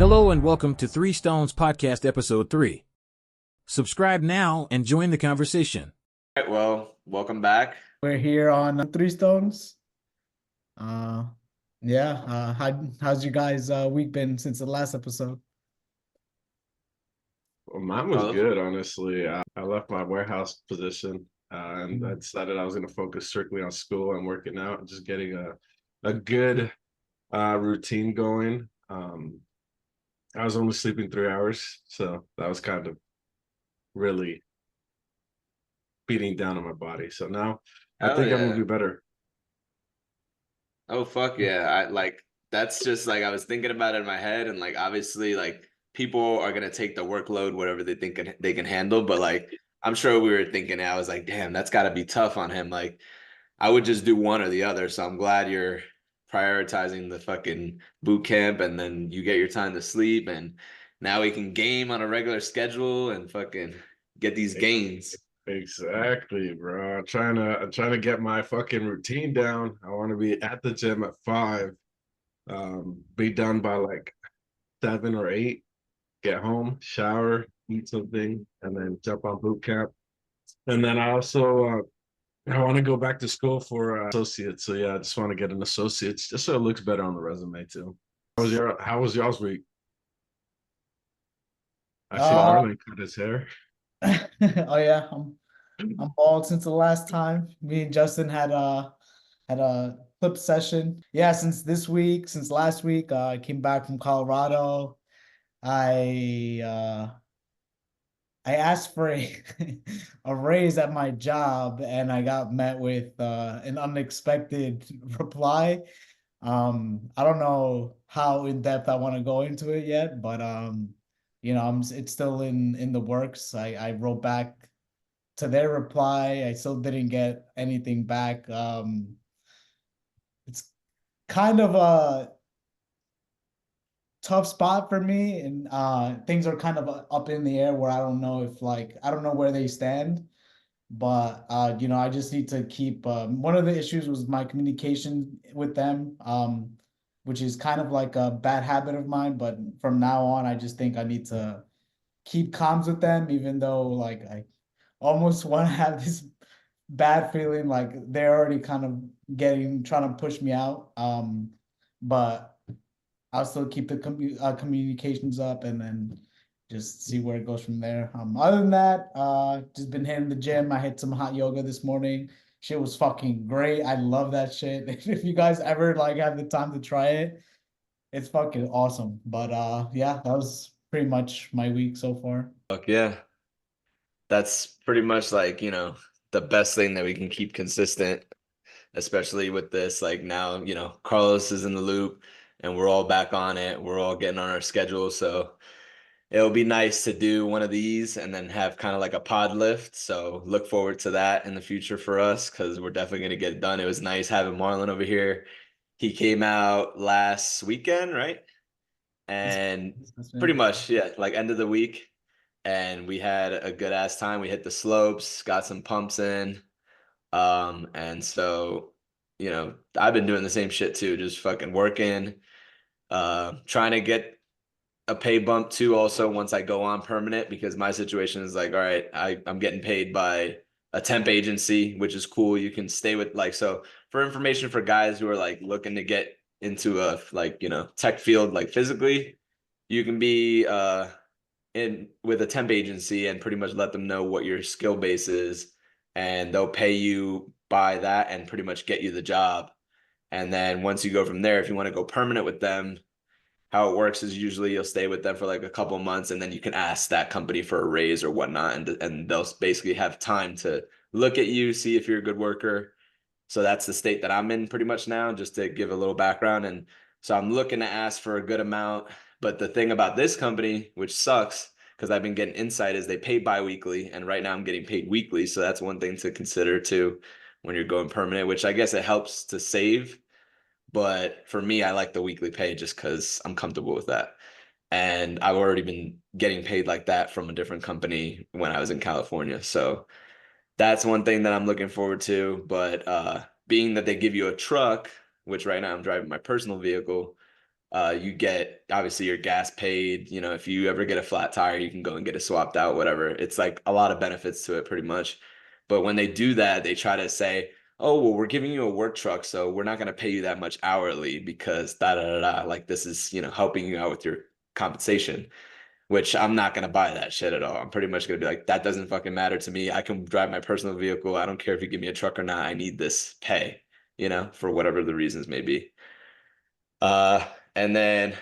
Hello and welcome to Three Stones Podcast Episode 3. Subscribe now and join the conversation. All right, well, welcome back. We're here on Three Stones. How's your guys' week been since the last episode? Well, mine was good, honestly. I left my warehouse position and I decided I was going to focus strictly on school and working out and just getting a good routine going. I was only sleeping 3 hours, so that was kind of really beating down on my body. So now I think I'm going to be better. Oh, fuck yeah. That's just like I was thinking about it in my head, and like obviously like people are gonna take the workload whatever they think they can handle, but like I'm sure we were thinking, I was like, damn, that's got to be tough on him. Like I would just do one or the other. So I'm glad you're prioritizing the fucking boot camp, and then you get your time to sleep, and now we can game on a regular schedule and fucking get these gains. Exactly, bro. I'm trying to get my fucking routine down. I want to be at the gym at 5, be done by like 7 or 8, get home, shower, eat something, and then jump on boot camp. And then I also I want to go back to school for associates. So yeah, I just want to get an associate's just so it looks better on the resume too. How was y'all's week? I see Marlon cut his hair. Oh yeah, I'm bald since the last time. Me and Justin had a clip session. Yeah, since last week, I came back from Colorado. I I asked for a raise at my job, and I got met with an unexpected reply. I don't know how in depth I want to go into it yet, but it's still in the works. I wrote back to their reply. I still didn't get anything back. It's kind of a tough spot for me, and things are kind of up in the air where I don't know if I don't know where they stand. But I just need to keep one of the issues was my communication with them, which is kind of like a bad habit of mine. But from now on, I just think I need to keep comms with them, even though like I almost want to have this bad feeling like they're already kind of trying to push me out. But I'll still keep the communications up, and then just see where it goes from there. Other than that, just been hitting the gym. I hit some hot yoga this morning. Shit was fucking great. I love that shit. If you guys ever like have the time to try it, it's fucking awesome. But yeah, that was pretty much my week so far. Fuck yeah. That's pretty much like, the best thing that we can keep consistent, especially with this. Like now, Carlos is in the loop and we're all back on it. We're all getting on our schedule. So it'll be nice to do one of these and then have kind of like a pod lift. So look forward to that in the future for us, because we're definitely going to get it done. It was nice having Marlon over here. He came out last weekend, right? And pretty much, yeah, like end of the week. And we had a good ass time. We hit the slopes, got some pumps in. And so, I've been doing the same shit too, just fucking working, trying to get a pay bump too also once I go on permanent, because my situation is like, all right, I'm getting paid by a temp agency, which is cool. You can stay with so for information for guys who are like looking to get into a tech field, like physically, you can be in with a temp agency and pretty much let them know what your skill base is, and they'll pay you by that and pretty much get you the job. And then once you go from there, if you want to go permanent with them, how it works is usually you'll stay with them for like a couple months, and then you can ask that company for a raise or whatnot, and they'll basically have time to look at you, see if you're a good worker. So that's the state that I'm in pretty much now, just to give a little background. And so I'm looking to ask for a good amount. But the thing about this company, which sucks because I've been getting insight, is they pay biweekly. And right now I'm getting paid weekly. So that's one thing to consider too when you're going permanent, which I guess it helps to save. But for me, I like the weekly pay just because I'm comfortable with that. And I've already been getting paid like that from a different company when I was in California. So that's one thing that I'm looking forward to. But being that they give you a truck, which right now I'm driving my personal vehicle, You get obviously your gas paid. You know, if you ever get a flat tire, you can go and get it swapped out, whatever. It's like a lot of benefits to it pretty much. But when they do that, they try to say, oh, well, we're giving you a work truck, so we're not going to pay you that much hourly because da da da da. Like this is, you know, helping you out with your compensation, which I'm not going to buy that shit at all. I'm pretty much going to be like, that doesn't fucking matter to me. I can drive my personal vehicle. I don't care if you give me a truck or not. I need this pay, you know, for whatever the reasons may be. And then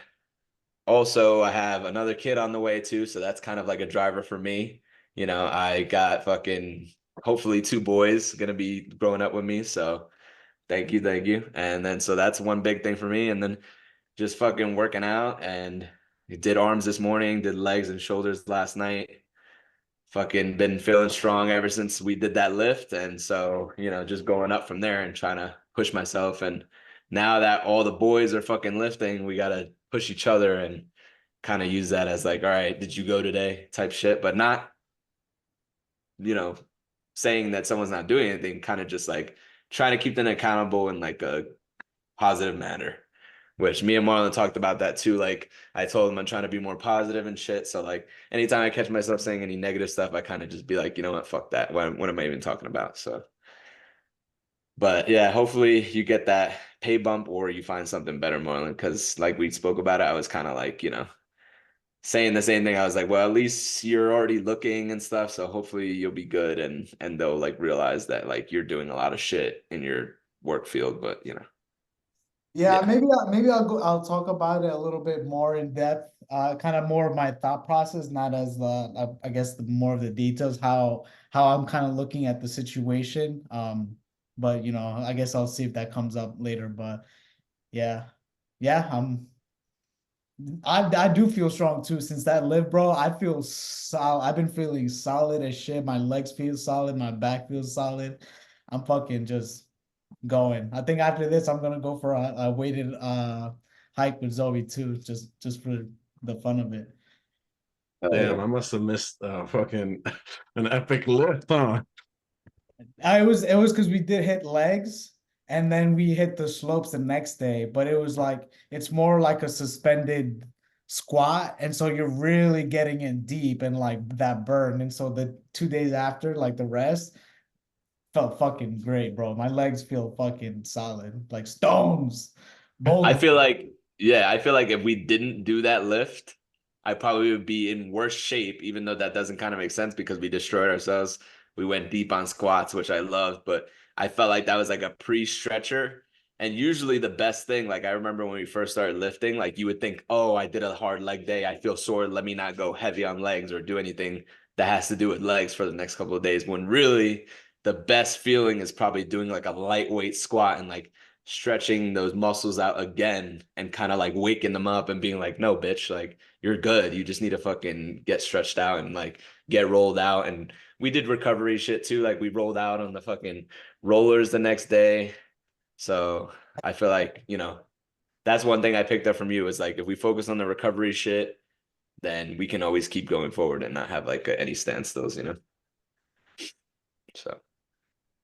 also I have another kid on the way too, so that's kind of like a driver for me. You know, I got fucking hopefully two boys gonna be growing up with me, so thank you, thank you. And then so that's one big thing for me, and then just fucking working out and did arms this morning, did legs and shoulders last night. Fucking been feeling strong ever since we did that lift, and so, you know, just going up from there and trying to push myself. And now that all the boys are fucking lifting, we gotta push each other and kind of use that as like, all right, did you go today type shit, but not, you know, saying that someone's not doing anything, kind of just like trying to keep them accountable in like a positive manner, which me and Marlon talked about that too. Like I told him I'm trying to be more positive and shit. So like anytime I catch myself saying any negative stuff, I kind of just be like, you know what, fuck that. What am I even talking about? So, but yeah, hopefully you get that pay bump or you find something better, Marlon. Because like we spoke about it, I was kind of like, you know, saying the same thing. I was like, well, at least you're already looking and stuff, so hopefully you'll be good, and they'll like realize that like you're doing a lot of shit in your work field, but you know. Yeah, Yeah. maybe I'll talk about it a little bit more in depth, kind of more of my thought process, not as the I guess the more of the details, how I'm kind of looking at the situation. But you know, I guess I'll see if that comes up later. But yeah, yeah, I do feel strong too since that lift, bro. I feel solid. I've been feeling solid as shit. My legs feel solid. My back feels solid. I'm fucking just going. I think after this, I'm gonna go for a weighted hike with Zoe too, just for the fun of it. Damn, Yeah. I must have missed fucking an epic lift, huh? It was because we did hit legs and then we hit the slopes the next day, but it was like it's more like a suspended squat, and so you're really getting in deep and like that burn. And so the 2 days after, like the rest, felt fucking great, bro. My legs feel fucking solid, like stones, I boulders. feel like, yeah, I feel like if we didn't do that lift, I probably would be in worse shape, even though that doesn't kind of make sense because we destroyed ourselves. We went deep on squats, which I loved, but I felt like that was like a pre-stretcher. And usually the best thing, like I remember when we first started lifting, like you would think, oh, I did a hard leg day. I feel sore. Let me not go heavy on legs or do anything that has to do with legs for the next couple of days. When really the best feeling is probably doing like a lightweight squat and like stretching those muscles out again and kind of like waking them up and being like, no, bitch, like you're good. You just need to fucking get stretched out and like get rolled out. And we did recovery shit too. Like we rolled out on the fucking rollers the next day. So I feel like, you know, that's one thing I picked up from you is like if we focus on the recovery shit, then we can always keep going forward and not have like any standstills, you know? So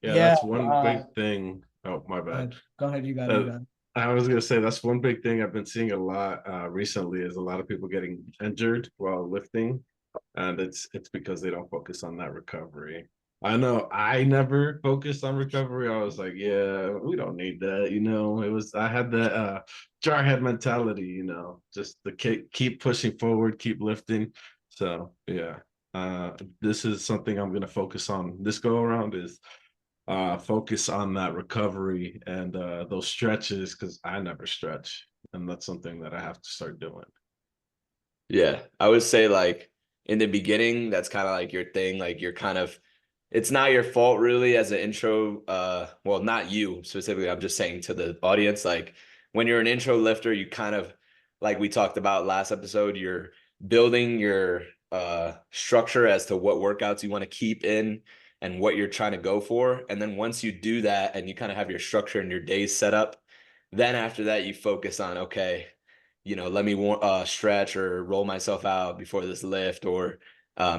Yeah, Yeah, that's one big thing. Oh, my bad. go ahead, you got it, you Uh, got it. I was gonna say that's one big thing I've been seeing a lot recently is a lot of people getting injured while lifting, and it's because they don't focus on that recovery. I know I never focused on recovery. I was like, yeah, we don't need that, you know. It was I had that jarhead mentality, you know, just the keep pushing forward, keep lifting. So yeah, this is something I'm gonna focus on this go around is focus on that recovery and those stretches because I never stretch, and that's something that I have to start doing. yeah, I would say like in the beginning, that's kind of like your thing. Like you're kind of, it's not your fault really as an intro. Well, not you specifically. I'm just saying to the audience, like when you're an intro lifter, you kind of, like we talked about last episode, you're building your structure as to what workouts you want to keep in and what you're trying to go for. And then once you do that and you kind of have your structure and your days set up, then after that you focus on, okay, you know, let me stretch or roll myself out before this lift or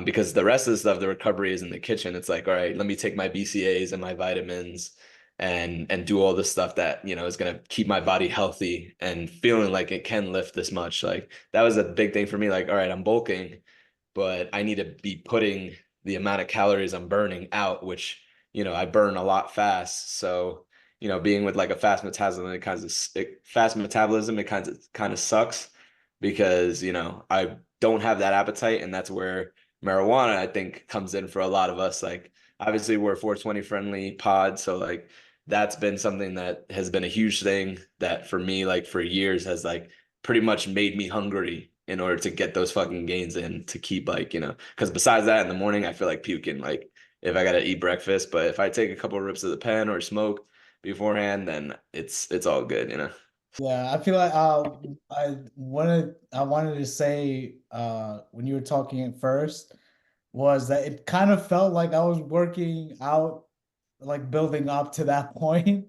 because the rest of the stuff, the recovery is in the kitchen. It's like, all right, let me take my BCAAs and my vitamins and do all the stuff that, you know, is going to keep my body healthy and feeling like it can lift this much. Like that was a big thing for me. Like, all right, I'm bulking, but I need to be putting the amount of calories I'm burning out, which, you know, I burn a lot fast. So, you know, being with like a fast metabolism, it kind of sucks because, you know, I don't have that appetite. And that's where marijuana, I think, comes in for a lot of us. Like, obviously, we're a 420 friendly pod. So, like, that's been something that has been a huge thing that for me, like, for years has like pretty much made me hungry in order to get those fucking gains in to keep like, you know, because besides that in the morning, I feel like puking, like if I gotta eat breakfast, but if I take a couple of rips of the pen or smoke beforehand, then it's all good, you know. Yeah, I feel like I wanted to say when you were talking at first was that it kind of felt like I was working out, like building up to that point.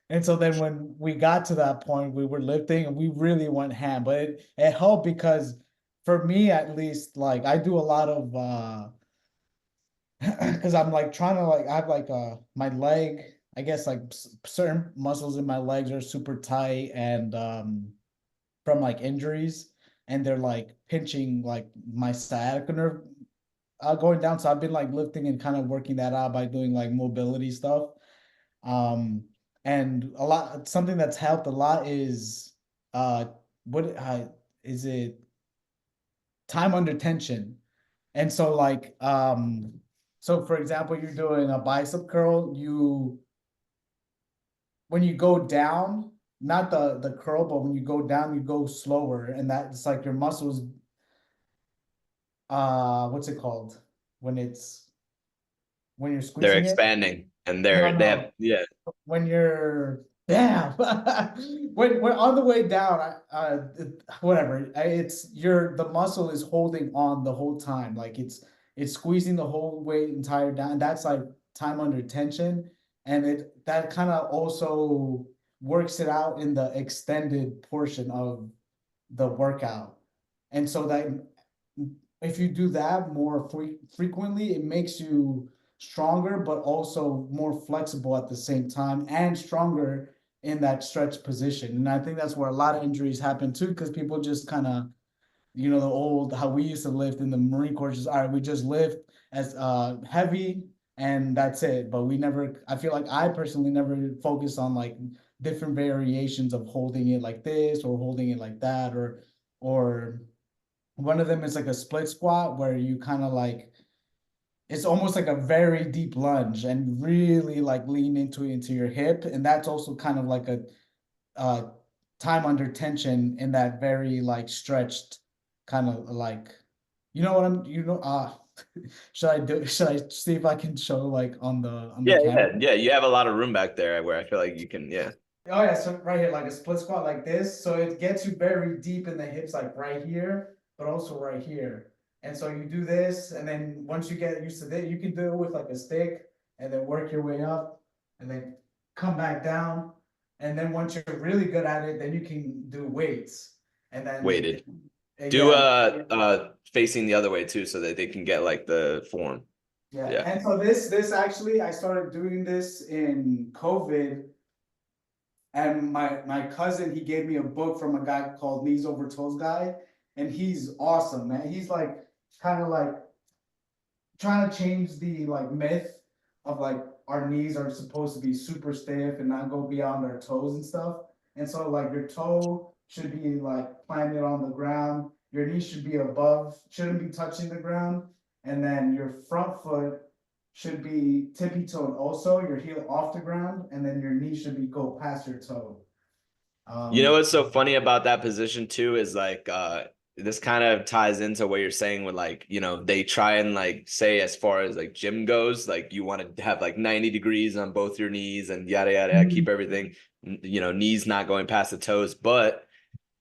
And so then when we got to that point, we were lifting and we really went ham. But it helped because for me at least, like I do a lot of because I'm like trying to like I have like my leg, I guess like certain muscles in my legs are super tight and from like injuries and they're like pinching like my sciatica nerve going down. So I've been like lifting and kind of working that out by doing like mobility stuff. Um, and a lot something that's helped a lot is what is it time under tension. And so like so for example, you're doing a bicep curl, you when you go down, not the curl, but when you go down, you go slower, and that's like your muscles what's it called? When it's when you're They're squeezing it? expanding and No, they have no. yeah. When you're yeah when we're on the way down whatever it's your the muscle is holding on the whole time like it's squeezing the whole way entire down that's like time under tension and it that kind of also works it out in the extended portion of the workout and so that if you do that more frequently it makes you stronger, but also more flexible at the same time and stronger in that stretch position. And I think that's where a lot of injuries happen too, because people just kind of, you know, the old how we used to lift in the Marine Corps, just all right, we just lift as heavy and that's it. But we never, I feel like I personally never focused on like different variations of holding it like this or holding it like that, or one of them is like a split squat where you kind of like it's almost like a very deep lunge and really like lean into your hip and that's also kind of like a uh time under tension in that very like stretched kind of like you know what I'm you know should I see if I can show like on the Yeah, camera. yeah, yeah. You have a lot of room back there where I feel like you can, yeah. Oh yeah, so right here, like a split squat like this. So it gets you very deep in the hips, like right here, but also right here. And so you do this, and then once you get used to this, you can do it with like a stick, and then work your way up, and then come back down. And then once you're really good at it, then you can do weights. And then Weighted. Do yeah, facing the other way too so that they can get like the form. yeah. Yeah. And so this actually, I started doing this in COVID. And my cousin, he gave me a book from a guy called Knees Over Toes Guy, and he's awesome, man. He's like kind of like trying to change the like myth of like our knees are supposed to be super stiff and not go beyond our toes and stuff. And so like your toe should be like planted on the ground. Your knee should be above, shouldn't be touching the ground. And then your front foot should be tippy toed also, your heel off the ground, and then your knee should be go past your toe. You know Um, what's so funny about that position too is like this kind of ties into what you're saying with like, you know, they try and like say as far as like gym goes, like you want to have like 90 degrees on both your knees and yada yada, yada, keep everything, you know, knees not going past the toes. But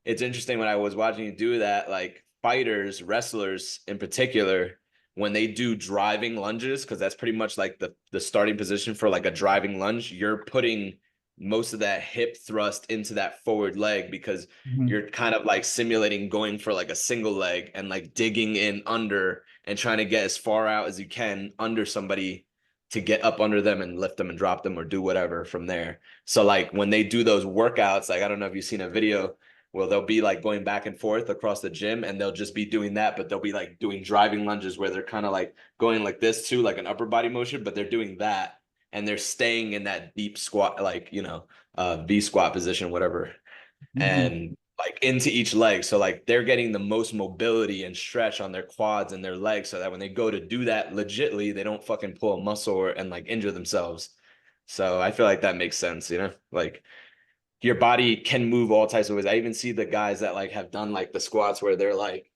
it's interesting when I was watching you do that, like fighters, wrestlers in particular, when they do driving lunges, because that's pretty much like the starting position for like a driving lunge, you're putting most of that hip thrust into that forward leg because Mhm. you're kind of like simulating going for like a single leg and like digging in under and trying to get as far out as you can under somebody to get up under them and lift them and drop them or do whatever from there. So like when they do those workouts, like I don't know if you've seen a video where they'll be like going back and forth across the gym and they'll just be doing that, but they'll be like doing driving lunges where they're kind of like going like this too, like an upper body motion, but they're doing that and they're staying in that deep squat, like, V squat position, whatever. And like into each leg. So like they're getting the most mobility and stretch on their quads and their legs so that when they go to do that legitly, they don't fucking pull a muscle and like injure themselves. So I feel like that makes sense, like your body can move all types of ways. I even see the guys that like have done like the squats where they're like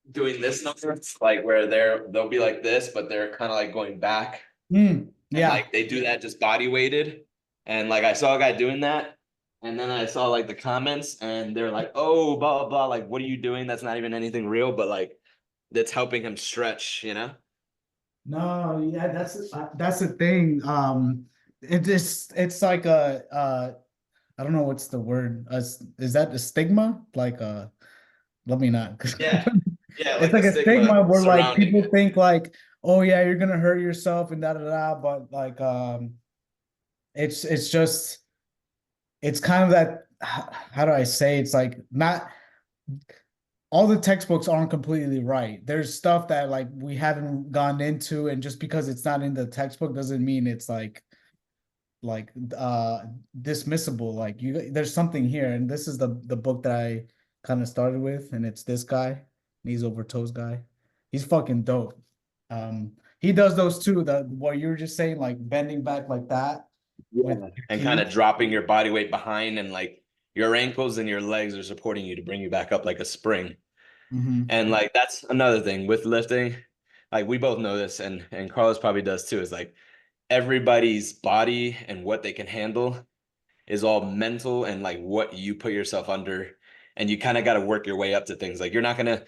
doing this number, like where they'll be like this, but they're kind of like going back. And like they do that just body weighted. And like I saw a guy doing that. And then I saw like the comments and they're like, oh, blah, blah, blah. Like, what are you doing? That's not even anything real, but like that's helping him stretch, No, yeah, that's the thing. It's like I don't know what's the word. Is that a stigma? Like let me not. Yeah. Yeah, It's like like the a stigma stigma where like surrounding people it. think like, oh yeah, you're gonna hurt yourself and da da da. But like it's just it's kind of that how do I say it's like not all the textbooks aren't completely right. There's stuff that like we haven't gone into, and just because it's not in the textbook doesn't mean it's like dismissible. Like there's something here, and this is the book that I kind of started with, and it's this guy, knees over toes guy. He's fucking dope. He does those too, the what you were just saying, like bending back like that with Yeah. your And kind of feet. dropping your body weight behind and like your ankles and your legs are supporting you to bring you back up like a spring. And like that's another thing with lifting. Like we both know this and Carlos probably does too, is like everybody's body and what they can handle is all mental and like what you put yourself under. And you kind of got to work your way up to things. Like you're not gonna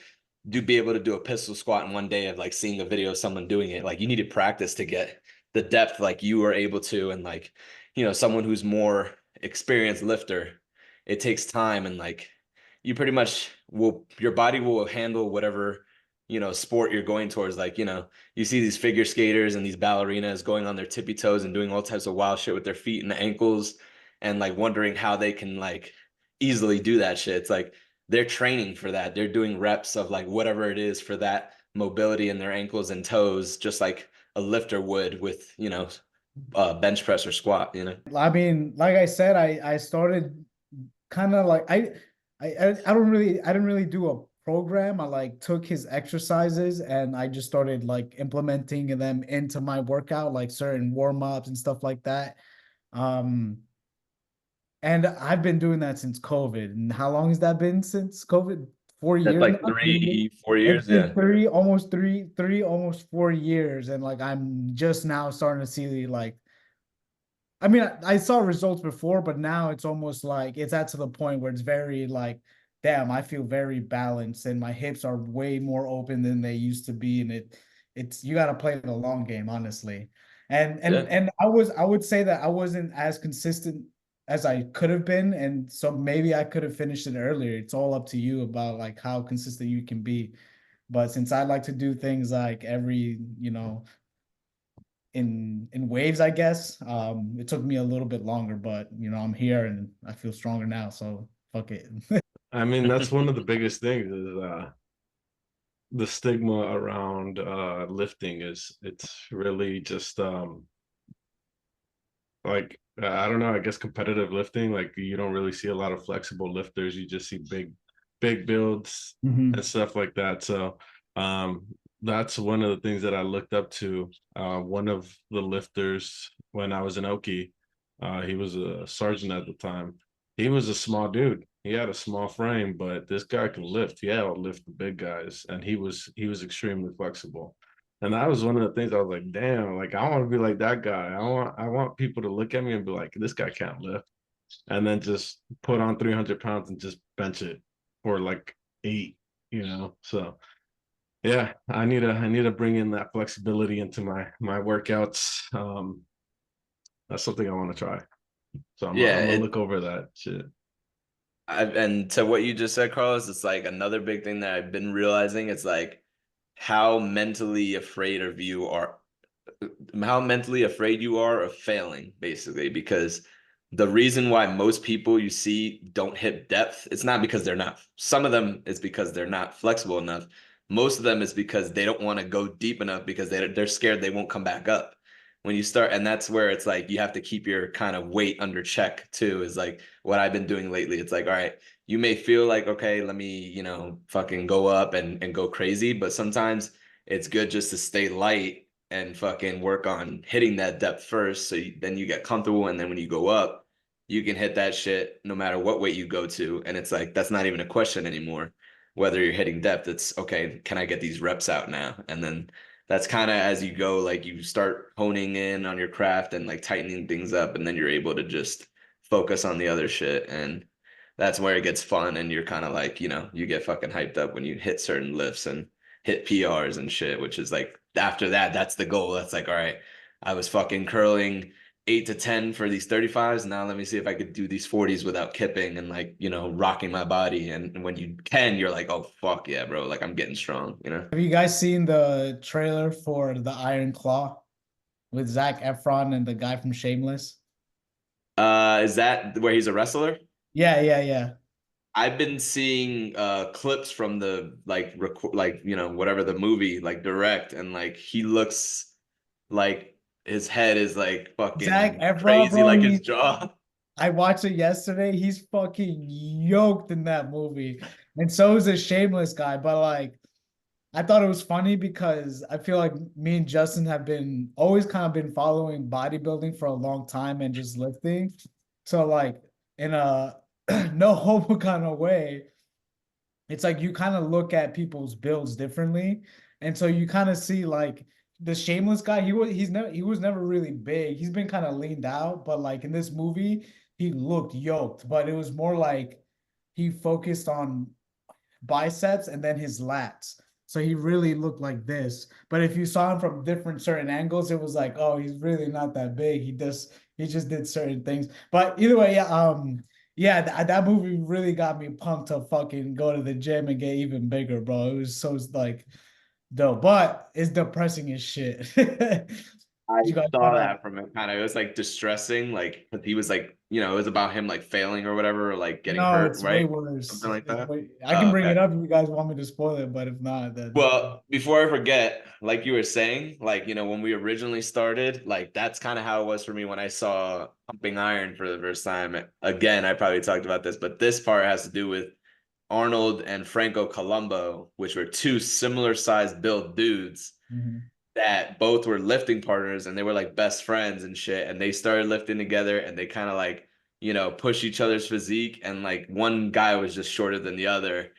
be able to do a pistol squat in one day of like seeing a video of someone doing it. Like you need to practice to get the depth like you are able to. And like, someone who's more experienced lifter, it takes time and like you pretty much your body will handle whatever, sport you're going towards. Like, you see these figure skaters and these ballerinas going on their tippy toes and doing all types of wild shit with their feet and ankles and like wondering how they can like easily do that shit. It's like they're training for that. They're doing reps of like whatever it is for that mobility in their ankles and toes, just like a lifter would with, bench press or squat. I mean, like I said, I started kind of like I didn't really do a program. I like took his exercises and I just started like implementing them into my workout, like certain warm-ups and stuff like that. Um, and I've been doing that since COVID. And how long has that been since COVID? Four That's years like now? 3 years? 3, 4 years. It's been Yeah. almost 4 years, and like I'm just now starting to see like I mean, I saw results before, but now it's almost like it's at to the point where it's very like, damn, I feel very balanced and my hips are way more open than they used to be. And it's you got to play the long game, honestly. And Yeah. I would say that I wasn't as consistent as I could have been, and so maybe I could have finished it earlier. It's all up to you about like how consistent you can be. But since I like to do things like every, in waves, I guess. It took me a little bit longer, but I'm here and I feel stronger now, so fuck it. I mean, that's one of the biggest things is the stigma around lifting is it's really just like I don't know, I guess competitive lifting, like you don't really see a lot of flexible lifters. You just see big builds and stuff like that. So um that's one of the things that I looked up to. One of the lifters when I was in Oki, he was a sergeant at the time. He was a small dude. He had a small frame, but this guy could lift. He had to lift the big guys, and he was extremely flexible. And that was one of the things I was like, damn, like I want to be like that guy. I want people to look at me and be like, this guy can't lift. And then just put on 300 pounds and just bench it for like 8. So yeah, I need to bring in that flexibility into my workouts. That's something I want to try. So Yeah. I'm gonna look over that shit. And to what you just said, Carlos, it's like another big thing that I've been realizing. It's like how mentally afraid of you are how mentally afraid you are of failing, basically, because the reason why most people you see don't hit depth, it's not because they're not, some of them is because they're not flexible enough. Most of them is because they don't want to go deep enough because they're scared they won't come back up. When you start, and that's where it's like you have to keep your kind of weight under check too, is like what I've been doing lately. It's like, all right, you may feel like, okay, let me, fucking go up and go crazy, but sometimes it's good just to stay light and fucking work on hitting that depth first. So then you get comfortable. And then when you go up, you can hit that shit no matter what weight you go to. And it's like, that's not even a question anymore. Whether you're hitting depth, it's okay, can I get these reps out now? And then that's kind of as you go, like you start honing in on your craft and like tightening things up. And then you're able to just focus on the other shit. And that's where it gets fun. And you're kind of like, you get fucking hyped up when you hit certain lifts and hit PRs and shit, which is like after that, that's the goal. That's like, all right, I was fucking curling 8 to 10 for these 35s. Now let me see if I could do these 40s without kipping and like, rocking my body. And when you can, you're like, oh fuck yeah, bro. Like I'm getting strong. Have you guys seen the trailer for the Iron Claw with Zac Efron and the guy from Shameless? Is that where he's a wrestler? Yeah, yeah, yeah. I've been seeing clips from the whatever the movie like direct, and like he looks like his head is like Zac fucking Efron, crazy, bro, like his jaw. I watched it yesterday. He's fucking yoked in that movie. And so is a Shameless guy. But like, I thought it was funny because I feel like me and Justin have been always kind of been following bodybuilding for a long time and just lifting. So like in a no homo kind of way, it's like you kind of look at people's builds differently. And so you kind of see like the Shameless guy, he was never really big. He's been kind of leaned out, but like in this movie, he looked yoked, but it was more like he focused on biceps and then his lats. So he really looked like this. But if you saw him from different certain angles, it was like, oh, he's really not that big. He just did certain things. But either way, yeah, that movie really got me pumped to fucking go to the gym and get even bigger, bro. It was so like dope, but it's depressing as shit. I You guys saw wanna that from him kind of. It was like distressing, like 'cause he was like, it was about him like failing or whatever, or like getting No, hurt, it's way right? worse. Something like that. I can Oh, bring it okay. up if you guys want me to spoil it, but if not, then Well, before I forget, like you were saying, like, when we originally started, like that's kind of how it was for me when I saw Pumping Iron for the first time. Again, I probably talked about this, but this part has to do with Arnold and Franco Columbu, which were two similar sized build dudes mhm. that both were lifting partners and they were like best friends and shit. And they started lifting together and they kind of like, push each other's physique. And like one guy was just shorter than the other.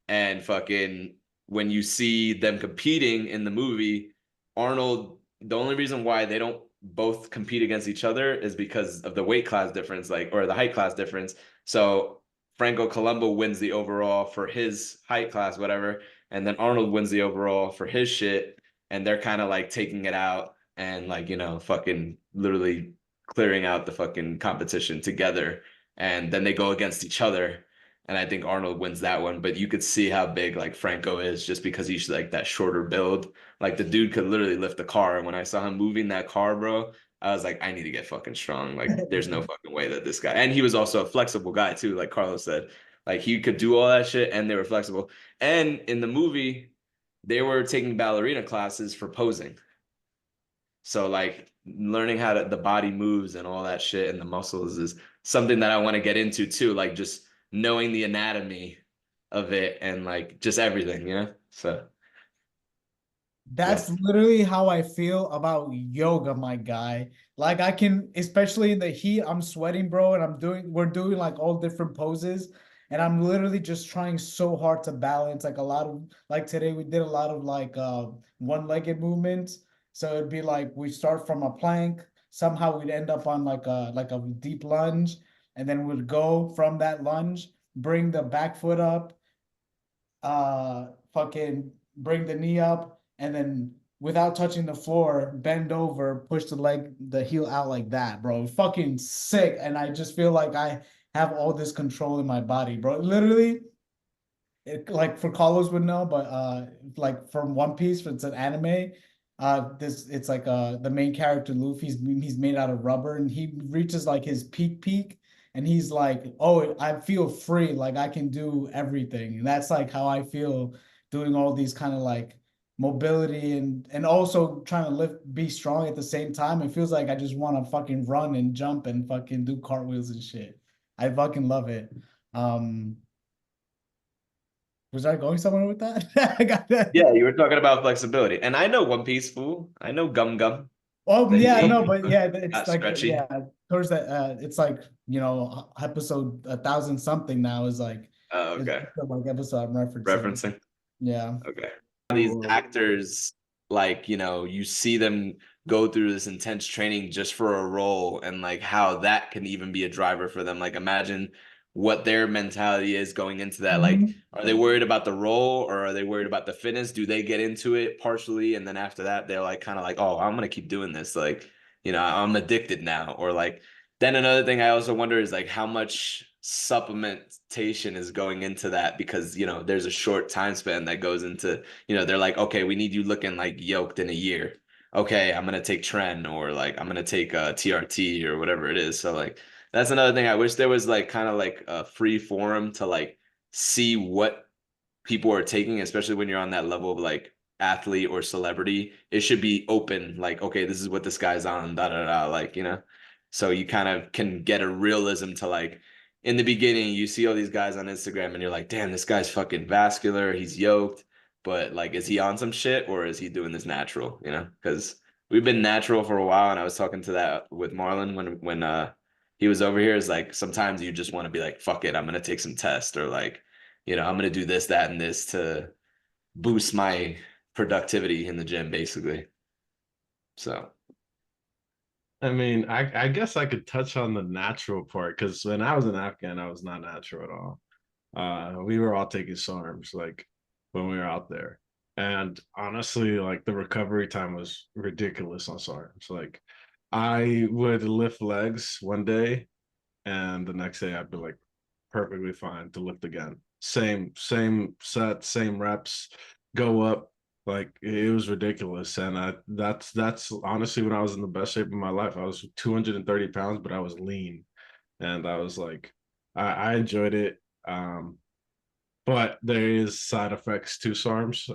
And fucking when you see them competing in the movie, Arnold, the only reason why they don't both compete against each other is because of the weight class difference, like, or the height class difference. So Franco Columbu wins the overall for his height class, whatever. And then Arnold wins the overall for his shit, and they're kind of like taking it out and like fucking literally clearing out the fucking competition together, and then they go against each other, and I think Arnold wins that one. But you could see how big like Franco is just because he's like that shorter build. Like the dude could literally lift a car, and when I saw him moving that car, bro, I was like, I need to get fucking strong. Like there's no fucking way that this guy, and he was also a flexible guy too, like Carlos said. Like he could do all that shit and they were flexible. And in the movie, they were taking ballerina classes for posing. So like learning how the body moves and all that shit and the muscles is something that I want to get into too. Like just knowing the anatomy of it and like just everything. So yeah. That's literally how I feel about yoga, my guy. Like I can, especially in the heat, I'm sweating, bro, and we're doing like all different poses, and I'm literally just trying so hard to balance. Like a lot of, like today we did a lot of like one-legged movements. So it'd be like we start from a plank, somehow we'd end up on like a deep lunge, and then we'd go from that lunge, bring the back foot up, fucking bring the knee up, and then without touching the floor, bend over, push the heel out like that, bro. Fucking sick. And I just feel like I have all this control in my body, bro. Literally, like for Carlos would know, but like from One Piece, it's an anime. This it's like the main character Luffy, he's made out of rubber, and he reaches like his peak, and he's like, oh, I feel free, like I can do everything. And that's like how I feel doing all these kind of like mobility and also trying to be strong at the same time. It feels like I just want to fucking run and jump and fucking do cartwheels and shit. I fucking love it. Um, was I going somewhere with that? I got that. Yeah, you were talking about flexibility, and I know One Piece, fool. I know Gum Gum, Oh the yeah, he no, but yeah, it's got like stretchy. yeah, towards that it's like episode 1,000 something now Oh, is okay. like episode I'm referencing. Referencing. Yeah. Okay. These actors, like, you see them go through this intense training just for a role, and like how that can even be a driver for them. Like, imagine what their mentality is going into that. Like, Mhm. are they worried about the role, or are they worried about the fitness? Do they get into it partially, and then after that they're like kind of like, oh, I'm gonna keep doing this. Like, I'm addicted now. Or like, then another thing I also wonder is like how much supplementation is going into that, because there's a short time span that goes into, they're like, okay, we need you looking like yoked in a year. Okay, I'm gonna take Tren, or like I'm gonna take TRT or whatever it is. So like that's another thing. I wish there was like kind of like a free forum to like see what people are taking, especially when you're on that level of like athlete or celebrity. It should be open, like, okay, this is what this guy's on, da da da, like, so you kind of can get a realism to like, in the beginning, you see all these guys on Instagram and you're like, damn, this guy's fucking vascular, he's yoked, but like, is he on some shit, or is he doing this natural, because we've been natural for a while. And I was talking to that with Marlon when he was over here. Is like, sometimes you just want to be like, fuck it, I'm gonna take some tests, or like, I'm going to do this, that, and this to boost my productivity in the gym, basically. So, I mean, I guess I could touch on the natural part, because when I was in Afghan, I was not natural at all. We were all taking SARMs like when we were out there. And honestly, like the recovery time was ridiculous on SARMs. Like I would lift legs one day and the next day I'd be like perfectly fine to lift again. Same set, same reps, go up. Like it was ridiculous. And that's honestly when I was in the best shape of my life. I was 230 pounds, but I was lean. And I was like, I enjoyed it. But there is side effects to SARMs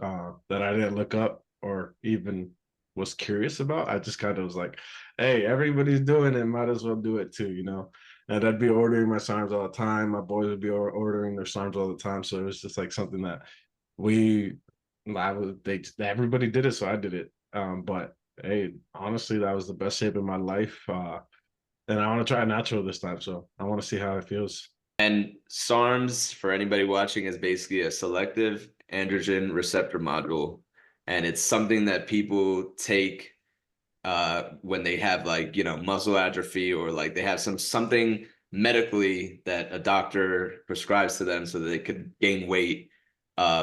that I didn't look up or even was curious about. I just kind of was like, hey, everybody's doing it, might as well do it too. And I'd be ordering my SARMs all the time. My boys would be ordering their SARMs all the time. So it was just like something that everybody did it, so I did it. But hey, honestly, that was the best shape of my life. And I want to try natural this time, so I want to see how it feels. and SARMs, for anybody watching, is basically a selective androgen receptor module. And it's something that people take when they have like, muscle atrophy, or like they have something medically that a doctor prescribes to them so that they could gain weight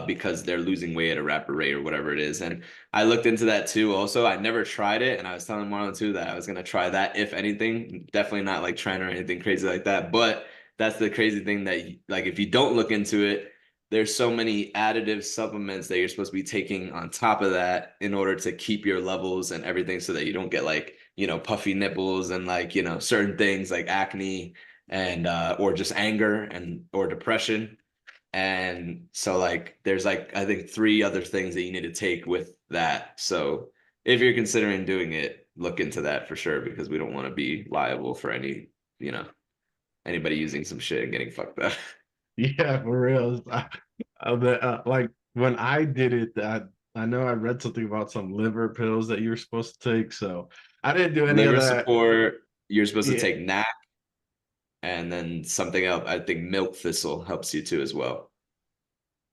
because they're losing weight at a rapid rate or whatever it is. And I looked into that too. Also, I never tried it, and I was telling Marlon too that I was gonna try that if anything. Definitely not like trying or anything crazy like that. But that's the crazy thing, that like if you don't look into it, there's so many additive supplements that you're supposed to be taking on top of that in order to keep your levels and everything, so that you don't get like, puffy nipples and like, certain things like acne and or just anger and or depression. And so like there's like, I think, three other things that you need to take with that. So if you're considering doing it, look into that for sure, because we don't want to be liable for you know, anybody using some shit and getting fucked up. Yeah, for real. Like when I did it, I know I read something about some liver pills that you're supposed to take. So I didn't do any of Liver that. support, you're supposed to Yeah, take NAC, and then something else. I think milk thistle helps you too as well.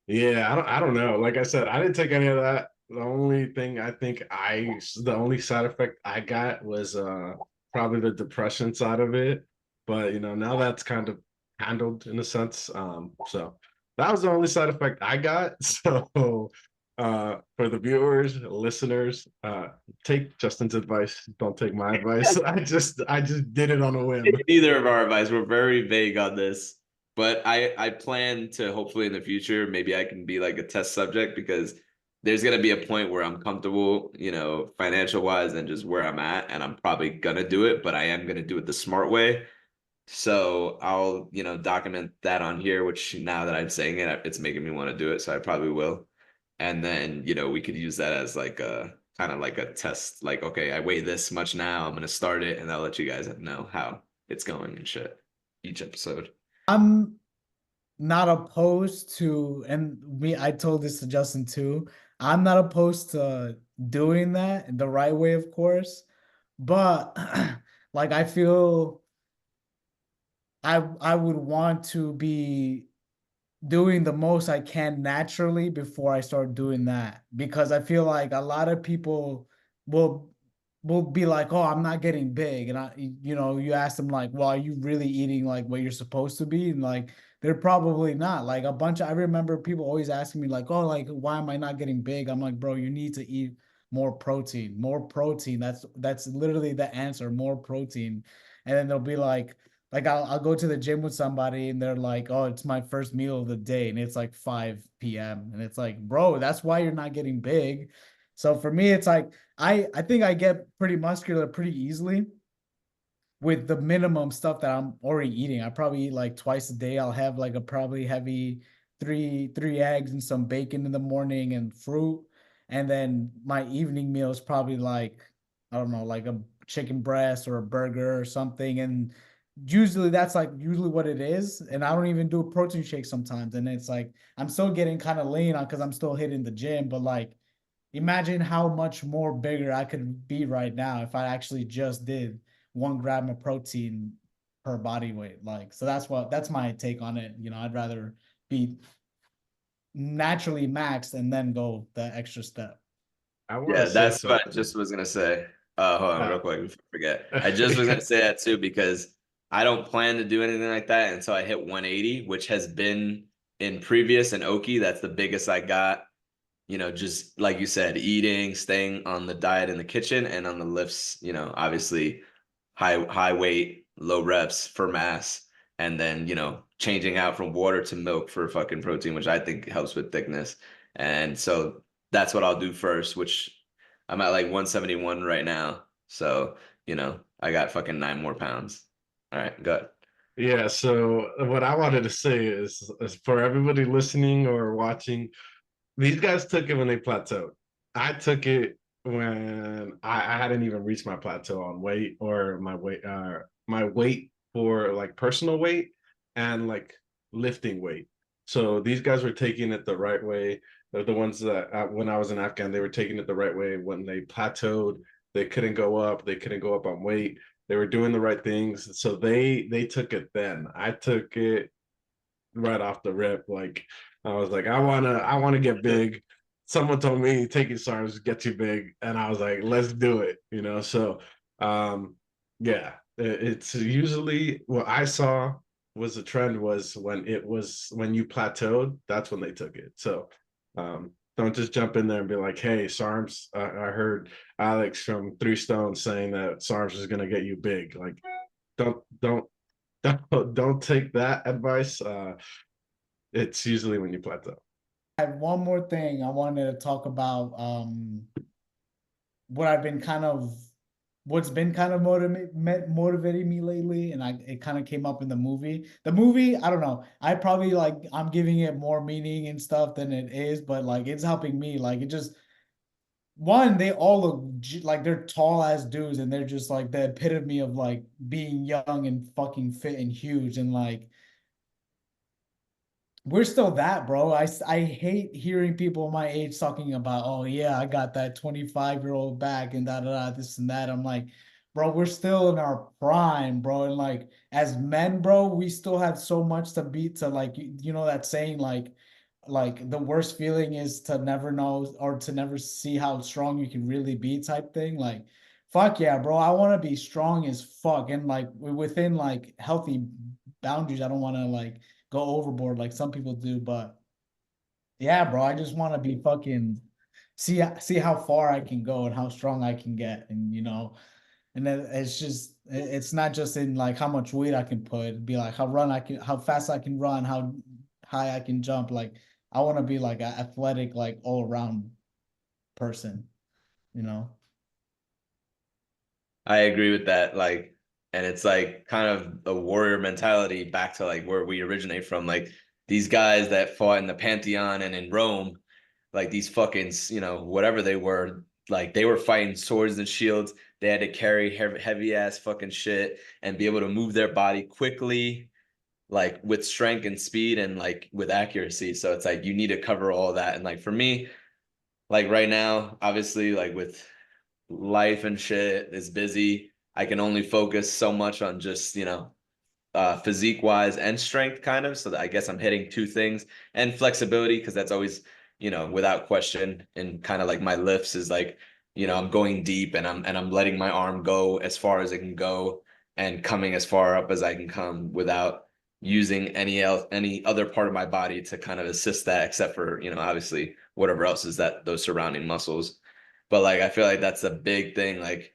yeah. I don't know. Like I said, I didn't take any of that. The only thing the only side effect I got was probably the depression side of it. But now that's kind of handled in a sense. So that was the only side effect I got. So for the viewers, listeners, take Justin's advice. Don't take my advice. I just did it on a whim. Neither of our advice. We're very vague on this. But I plan to hopefully in the future, maybe I can be like a test subject because there's gonna be a point where I'm comfortable, financial wise and just where I'm at, and I'm probably gonna do it, but I am gonna do it the smart way. So I'll, document that on here, which now that I'm saying it, it's making me want to do it. So I probably will. And then, we could use that as like a kind of like a test, like, okay, I weigh this much now, I'm gonna start it, and I'll let you guys know how it's going and shit each episode. I'm not opposed to, and I told this to Justin too. I'm not opposed to doing that the right way, of course, but like I feel I would want to be doing the most I can naturally before I start doing that, because I feel like a lot of people will be like, "Oh, I'm not getting big," and you ask them like, "Well, are you really eating like what you're supposed to be?" And like, they're probably not. Like a bunch of, I remember people always asking me like, "Oh, like why am I not getting big?" I'm like, "Bro, you need to eat more protein, more protein. That's literally the answer, more protein." And then they'll be like I'll go to the gym with somebody and they're like, "Oh, it's my first meal of the day," and it's like 5 p.m. and it's like, bro, that's why you're not getting big. So for me, it's like I think I get pretty muscular pretty easily with the minimum stuff that I'm already eating. I probably eat like twice a day. I'll have like a probably heavy three eggs and some bacon in the morning and fruit. And then my evening meal is probably like, I don't know, like a chicken breast or a burger or something. And usually that's like usually what it is. And I don't even do a protein shake sometimes. And it's like I'm still getting kind of lean on because I'm still hitting the gym, but like imagine how much more bigger I could be right now if I actually just did 1 gram of protein per body weight. Like, so that's my take on it. I'd rather be naturally maxed and then go the extra step. I want to Yeah, say that's what I something. just was gonna say. Hold on, Uh, real quick before I forget. I just was gonna say that too because I don't plan to do anything like that until I hit 180, which has been in previous and Oki. That's the biggest I got. Just like you said, eating, staying on the diet in the kitchen and on the lifts, obviously high weight, low reps for mass, and then, changing out from water to milk for fucking protein, which I think helps with thickness. And so that's what I'll do first, which I'm at like 171 right now. So, I got fucking 9 more pounds. All right, good. yeah, so what I wanted to say is for everybody listening or watching, these guys took it when they plateaued. I took it when I hadn't even reached my plateau on weight or my weight for like personal weight and like lifting weight. So these guys were taking it the right way. They're the ones that when I was in Afghan, they were taking it the right way. When they plateaued, they couldn't go up. They couldn't go up on weight. They were doing the right things. So they took it then. I took it right off the rip. Like I was like, I wanna get big. Someone told me taking SARMs get you big, and I was like, let's do it. So yeah, it's usually what I saw was the trend was when you plateaued, that's when they took it. So don't just jump in there and be like, hey, SARMs, I heard Alex from 3 Stones saying that SARMs is gonna get you big. Like don't don't don't take that advice. It's usually when you plateau. I had one more thing I wanted to talk about. What I've been kind of what's been kind of motivating me lately, and it kind of came up in the movie. The movie, I don't know. I probably like I'm giving it more meaning and stuff than it is, but like it's helping me. Like it just one, they all look like they're tall ass dudes, and they're just like the epitome of like being young and fucking fit and huge, and like we're still that, bro. I hate hearing people my age talking about, oh yeah, I got that 25-year-old back and da da da this and that. I'm like, bro, we're still in our prime, bro. And like as men, bro, we still have so much to beat to like you know that saying like the worst feeling is to never know or to never see how strong you can really be type thing. Like, fuck yeah, bro. I want to be strong as fuck and like within like healthy boundaries. I don't want to like go overboard like some people do. But yeah, bro, I just want to be fucking see how far I can go and how strong I can get, and And then it's not just in like how much weight I can put. It'd be like how fast I can run, how high I can jump. Like I want to be like an athletic, like all around person, you know? I agree with that. Like, and it's like kind of a warrior mentality back to like where we originate from. Like these guys that fought in the Pantheon and in Rome, like these fucking, whatever they were, like they were fighting swords and shields. They had to carry heavy ass fucking shit and be able to move their body quickly, like with strength and speed and like with accuracy. So it's like you need to cover all that. And like for me, like right now, obviously, like with life and shit is busy. I can only focus so much on just, physique wise and strength kind of. So that I guess I'm hitting two things and flexibility because that's always, without question. And kind of like my lifts is like, I'm going deep and I'm letting my arm go as far as it can go and coming as far up as I can come without using any other part of my body to kind of assist that, except for, obviously whatever else is that those surrounding muscles. But like I feel like that's a big thing. Like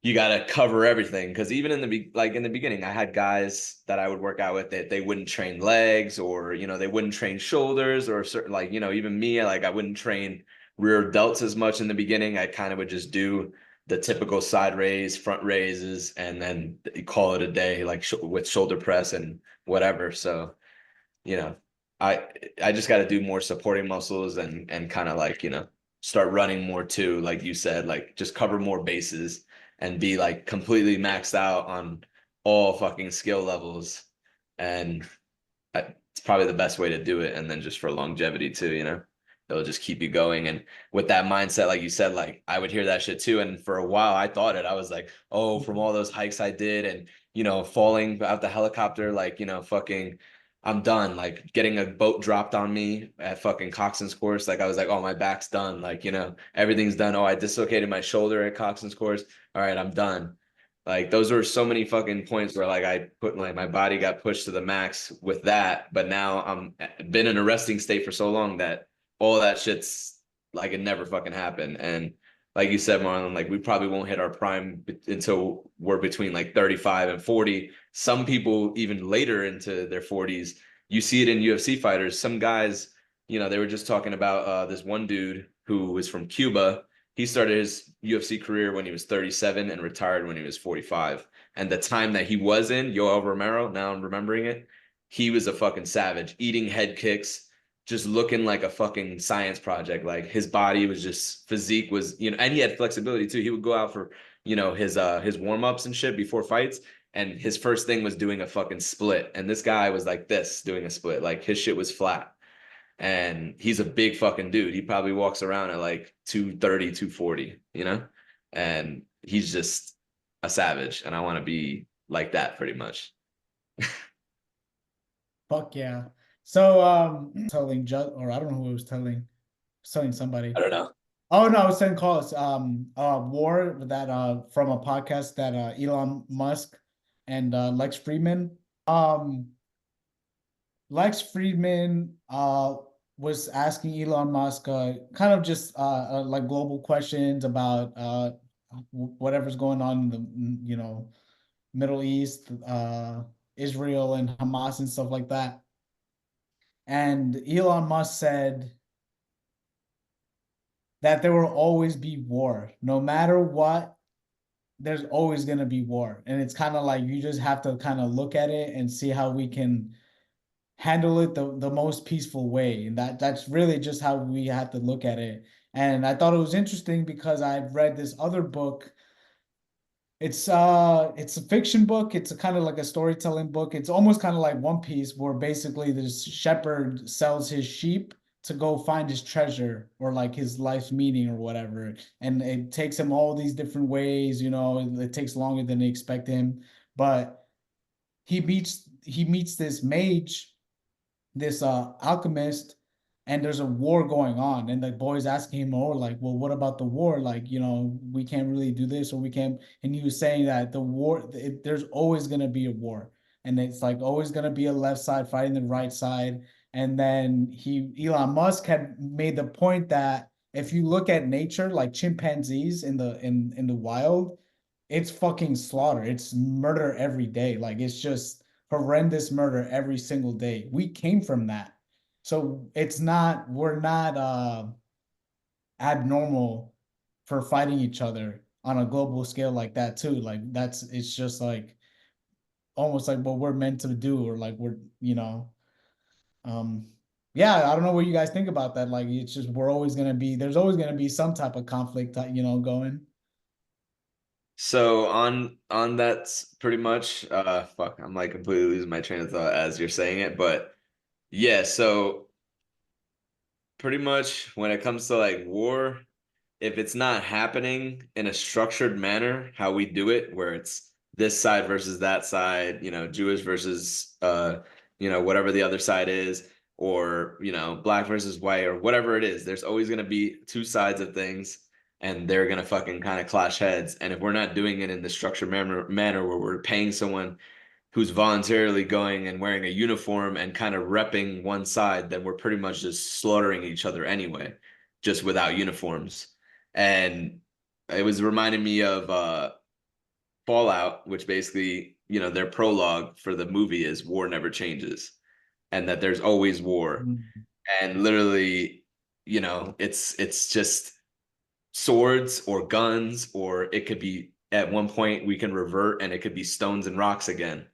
you got to cover everything because even in the beginning I had guys that I would work out with that they wouldn't train legs or they wouldn't train shoulders or certain like even me like I wouldn't train rear delts as much in the beginning. I kind of would just do the typical side raise, front raises, and then call it a day like with shoulder press and whatever. So you know, I I just got to do more supporting muscles and kind of like, start running more too, like you said, like just cover more bases and be like completely maxed out on all fucking skill levels. And it's probably the best way to do it. And then just for longevity too, it'll just keep you going. And with that mindset, like you said, like I would hear that shit too. And for a while I thought it, I was like, oh, from all those hikes I did and, falling out the helicopter, like, fucking, I'm done. Like getting a boat dropped on me at fucking Coxon's course. Like I was like, oh, my back's done. Like, everything's done. Oh, I dislocated my shoulder at Coxon's course. All right, I'm done. Like those were so many fucking points where like I put like my body got pushed to the max with that, but now I'm been in a resting state for so long that all that shit's like it never fucking happened. And like you said, Marlon, like we probably won't hit our prime until we're between like 35 and 40. Some people even later into their 40s. You see it in UFC fighters. Some guys, they were just talking about this one dude who was from Cuba. He started his UFC career when he was 37 and retired when he was 45. And the time that he was in, Yoel Romero, now I'm remembering it, he was a fucking savage, eating head kicks, just looking like a fucking science project. Like his body was just physique was, and he had flexibility too. He would go out for, his warm-ups and shit before fights. And his first thing was doing a fucking split. And this guy was like this doing a split. Like his shit was flat and he's a big fucking dude. He probably walks around at like 230, 240, and he's just a savage. And I want to be like that pretty much. Fuck yeah. So telling or I don't know who I was telling somebody. I don't know. Oh no, I was saying calls war that from a podcast that Elon Musk and Lex Friedman. Lex Friedman was asking Elon Musk kind of just like global questions about whatever's going on in the Middle East, Israel and Hamas and stuff like that. And Elon Musk said that there will always be war. No matter what, there's always going to be war. And it's kind of like you just have to kind of look at it and see how we can handle it the most peaceful way. And that's really just how we have to look at it. And I thought it was interesting because I've read this other book. It's a fiction book. It's a kind of like a storytelling book. It's almost kind of like One Piece, where basically this shepherd sells his sheep to go find his treasure or like his life's meaning or whatever. And it takes him all these different ways, it takes longer than they expect him. But he meets this mage, this alchemist, and there's a war going on, and the boy's asking him, oh, like, well, what about the war? Like, we can't really do this or we can't. And he was saying that the war, there's always going to be a war, and it's like always going to be a left side fighting the right side. And then Elon Musk had made the point that if you look at nature, like chimpanzees in the wild, it's fucking slaughter. It's murder every day. Like it's just horrendous murder every single day. We came from that. So we're not abnormal for fighting each other on a global scale like that too. Like it's just like almost like what we're meant to do, or like um yeah, I don't know what you guys think about that. Like it's just there's always gonna be some type of conflict, going. So on that's pretty much fuck, I'm like completely losing my train of thought as you're saying it, but yeah, so pretty much when it comes to like war, if it's not happening in a structured manner, how we do it, where it's this side versus that side, Jewish versus whatever the other side is, or black versus white, or whatever it is, there's always gonna be two sides of things, and they're gonna fucking kind of clash heads. And if we're not doing it in the structured manner where we're paying someone who's voluntarily going and wearing a uniform and kind of repping one side, then we're pretty much just slaughtering each other anyway, just without uniforms. And it was reminding me of Fallout, which basically, their prologue for the movie is war never changes, and that there's always war. Mm. And literally, it's just swords or guns, or it could be at one point we can revert and it could be stones and rocks again,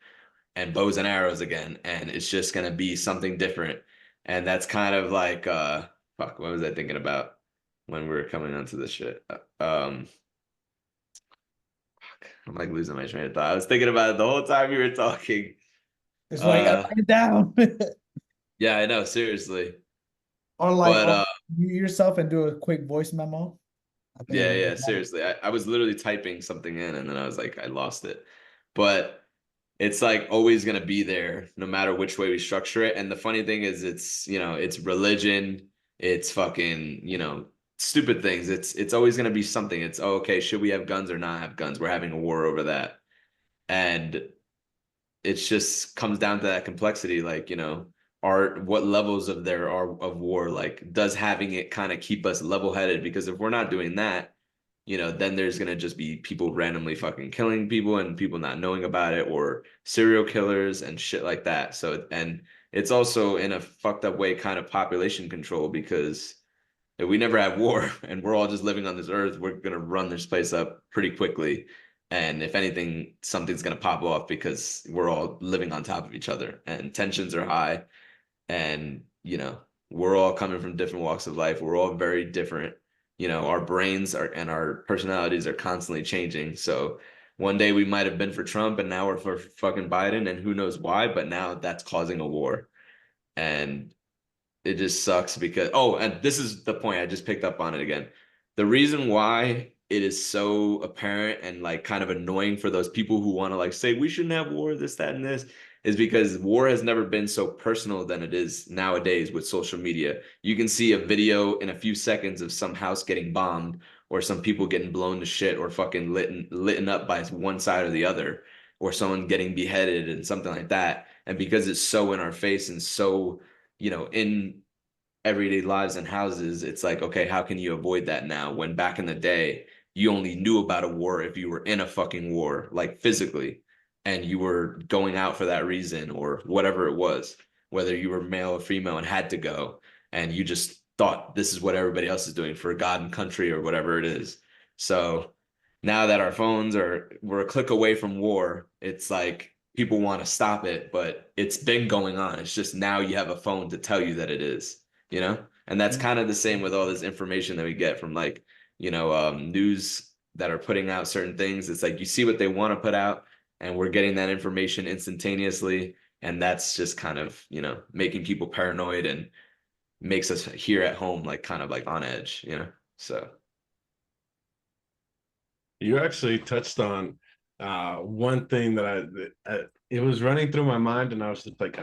and bows and arrows again, and it's just gonna be something different. And that's kind of like fuck, what was I thinking about when we were coming onto this shit? Fuck, I'm like losing my train of thought. I was thinking about it the whole time you were talking. It's why you gotta Uh write it down. yeah, I know, seriously. Or like But mute yourself and do a quick voice memo. I think yeah, it'll yeah, work out. seriously. I was literally typing something in and then I was like, I lost it. But it's like always going to be there no matter which way we structure it. And the funny thing is it's religion, it's fucking, stupid things. It's always going to be something. It's, oh, okay, should we have guns or not have guns? We're having a war over that. And it's just comes down to that complexity, like, are what levels of there are of war, like does having it kind of keep us level-headed? Because if we're not doing that, then there's gonna just be people randomly fucking killing people and people not knowing about it, or serial killers and shit like that. So, and it's also in a fucked up way kind of population control, because if we never have war and we're all just living on this earth, we're gonna run this place up pretty quickly. And if anything, something's gonna pop off because we're all living on top of each other and tensions are high. And we're all coming from different walks of life. We're all very different. Our brains are and our personalities are constantly changing. So one day we might have been for Trump and now we're for fucking Biden, and who knows why, but now that's causing a war. And it just sucks because, oh, and this is the point, I just picked up on it again. The reason why it is so apparent and like kind of annoying for those people who want to like say we shouldn't have war, this, that, and this, is because war has never been so personal than it is nowadays with social media. You can see a video in a few seconds of some house getting bombed, or some people getting blown to shit, or fucking lit up by one side or the other, or someone getting beheaded and something like that. And because it's so in our face and so in everyday lives and houses, it's like, okay, how can you avoid that now? When back in the day, you only knew about a war if you were in a fucking war, like physically, and you were going out for that reason or whatever it was, whether you were male or female and had to go, and you just thought this is what everybody else is doing for God and country or whatever it is. So now that our phones we're a click away from war, it's like people want to stop it, but it's been going on. It's just now you have a phone to tell you that it is, you know? And that's kind of the same with all this information that we get from like, news that are putting out certain things. It's like you see what they want to put out, and we're getting that information instantaneously. And that's just kind of, making people paranoid and makes us here at home like kind of like on edge. So You actually touched on one thing that it was running through my mind, and I was just like,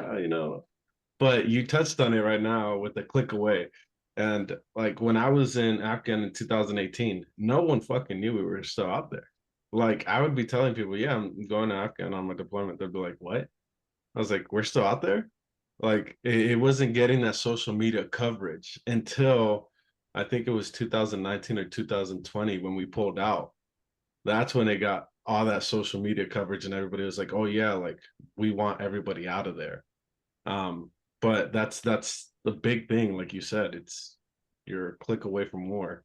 but you touched on it right now with a click away. And like when I was in Afghan in 2018, no one fucking knew we were still out there. Like I would be telling people, yeah, I'm going to Afghan on my deployment. They'd be like, what? I was like, we're still out there? Like it wasn't getting that social media coverage until I think it was 2019 or 2020 when we pulled out. That's when it got all that social media coverage, and everybody was like, oh yeah, like we want everybody out of there. But that's the big thing, like you said, it's you're a click away from war.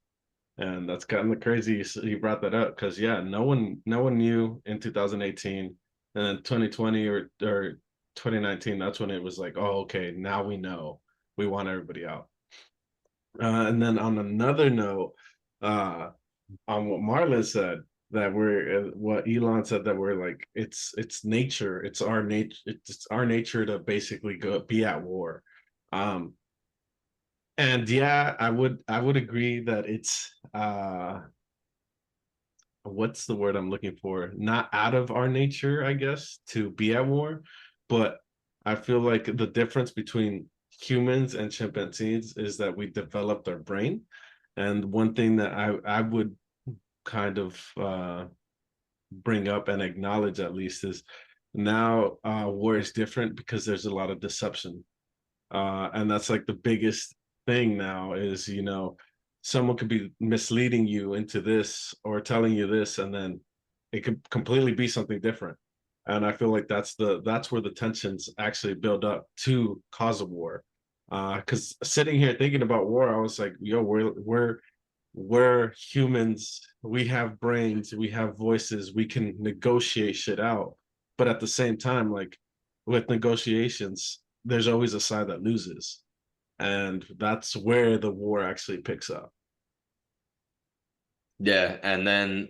And that's kind of crazy you brought that up, because yeah, no one knew in 2018, and then 2020 or 2019, that's when it was like, oh okay, now we know, we want everybody out. And then on another note, uh on what Marlon said, that we're what Elon said, that we're like, it's nature, it's our nature to basically go be at war. Um and yeah, I would agree that it's what's the word I'm looking for? Not out of our nature, I guess, to be at war, but I feel like the difference between humans and chimpanzees is that we developed our brain. And one thing that I would kind of bring up and acknowledge, at least, is now war is different because there's a lot of deception, and that's like the biggest thing now is, someone could be misleading you into this or telling you this, and then it could completely be something different. And I feel like that's where the tensions actually build up to cause a war. Because sitting here thinking about war, I was like, yo, we're humans, we have brains, we have voices, we can negotiate shit out. But at the same time, like with negotiations, there's always a side that loses. And that's where the war actually picks up. Yeah, and then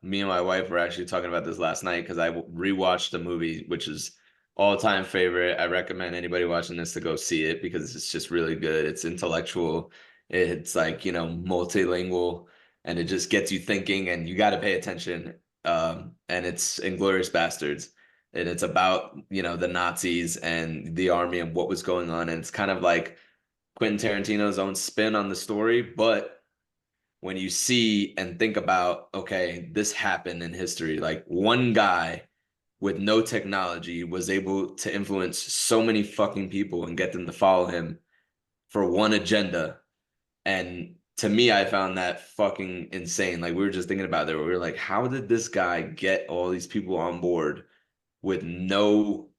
me and my wife were actually talking about this last night because I rewatched a movie which is all-time favorite. I recommend anybody watching this to go see it because it's just really good. It's intellectual. It's like, multilingual, and it just gets you thinking, and you got to pay attention. And it's Inglourious Bastards. And it's about, the Nazis and the army and what was going on. And it's kind of like Quentin Tarantino's own spin on the story, but when you see and think about, okay, this happened in history, like one guy with no technology was able to influence so many fucking people and get them to follow him for one agenda. And to me, I found that fucking insane. Like we were just thinking about it, we were like, how did this guy get all these people on board with nothing,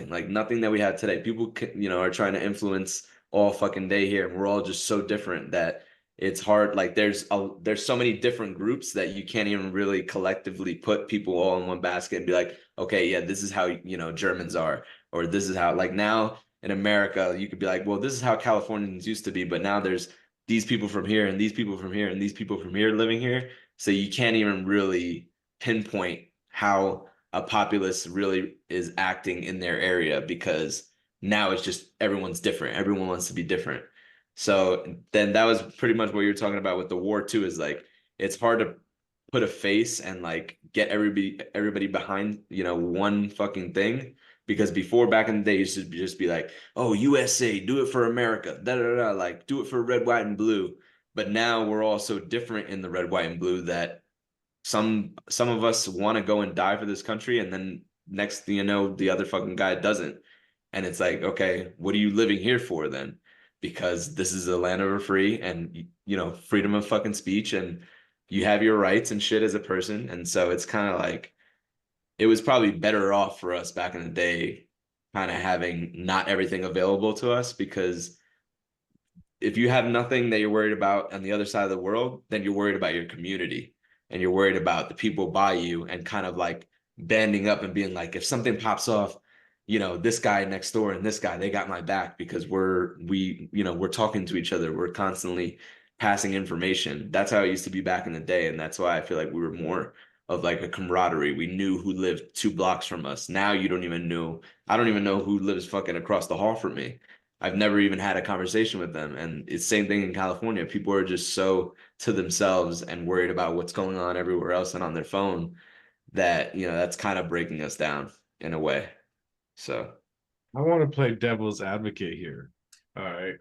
like nothing that we have today? People, are trying to influence all fucking day here, and we're all just so different that it's hard. Like there's so many different groups that you can't even really collectively put people all in one basket and be like, okay, yeah, this is how, Germans are, or this is how, like now in America, you could be like, well, this is how Californians used to be, but now there's these people from here and these people from here and these people from here living here. So you can't even really pinpoint how a populace really is acting in their area, because now it's just everyone's different. Everyone wants to be different. So then that was pretty much what you're talking about with the war too, is like it's hard to put a face and like get everybody behind, one fucking thing. Because before, back in the day, you should just be like, oh, USA, do it for America, da da da, like do it for red, white, and blue. But now we're all so different in the red, white, and blue that some of us want to go and die for this country, and then next thing you know, the other fucking guy doesn't. And it's like, okay, what are you living here for then? Because this is a land of the free, and freedom of fucking speech, and you have your rights and shit as a person. And so it's kind of like it was probably better off for us back in the day, kind of having not everything available to us, because if you have nothing that you're worried about on the other side of the world, then you're worried about your community, and you're worried about the people by you, and kind of like banding up and being like, if something pops off, this guy next door and this guy, they got my back, because we're talking to each other. We're constantly passing information. That's how it used to be back in the day. And that's why I feel like we were more of like a camaraderie. We knew who lived 2 blocks from us. Now you don't even know. I don't even know who lives fucking across the hall from me. I've never even had a conversation with them. And it's same thing in California. People are just so to themselves and worried about what's going on everywhere else and on their phone that, that's kind of breaking us down in a way. So I want to play devil's advocate here. All right.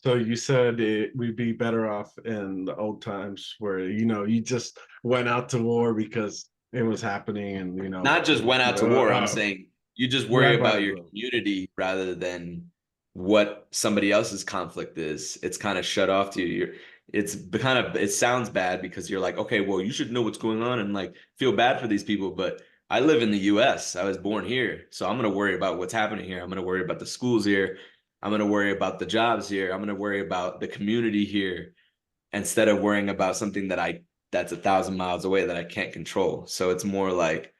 So you said we'd be better off in the old times where, you just went out to war because it was happening, and, not just went out to war. I'm saying you just worry right, about your bro. community rather than what somebody else's conflict is. It's kind of shut off to you. it sounds bad because you're like, okay, well, you should know what's going on and like feel bad for these people. But I live in the US. I was born here. So I'm gonna worry about what's happening here. I'm gonna worry about the schools here. I'm gonna worry about the jobs here. I'm gonna worry about the community here instead of worrying about something that's 1,000 miles away that I can't control. So it's more like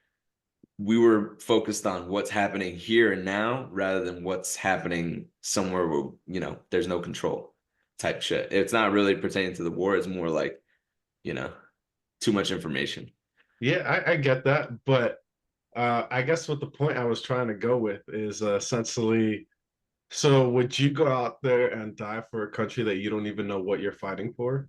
we were focused on what's happening here and now rather than what's happening somewhere where, there's no control type shit. It's not really pertaining to the war. It's more like, you know, too much information. Yeah, I get that, but I guess what the point I was trying to go with is essentially, so would you go out there and die for a country that you don't even know what you're fighting for?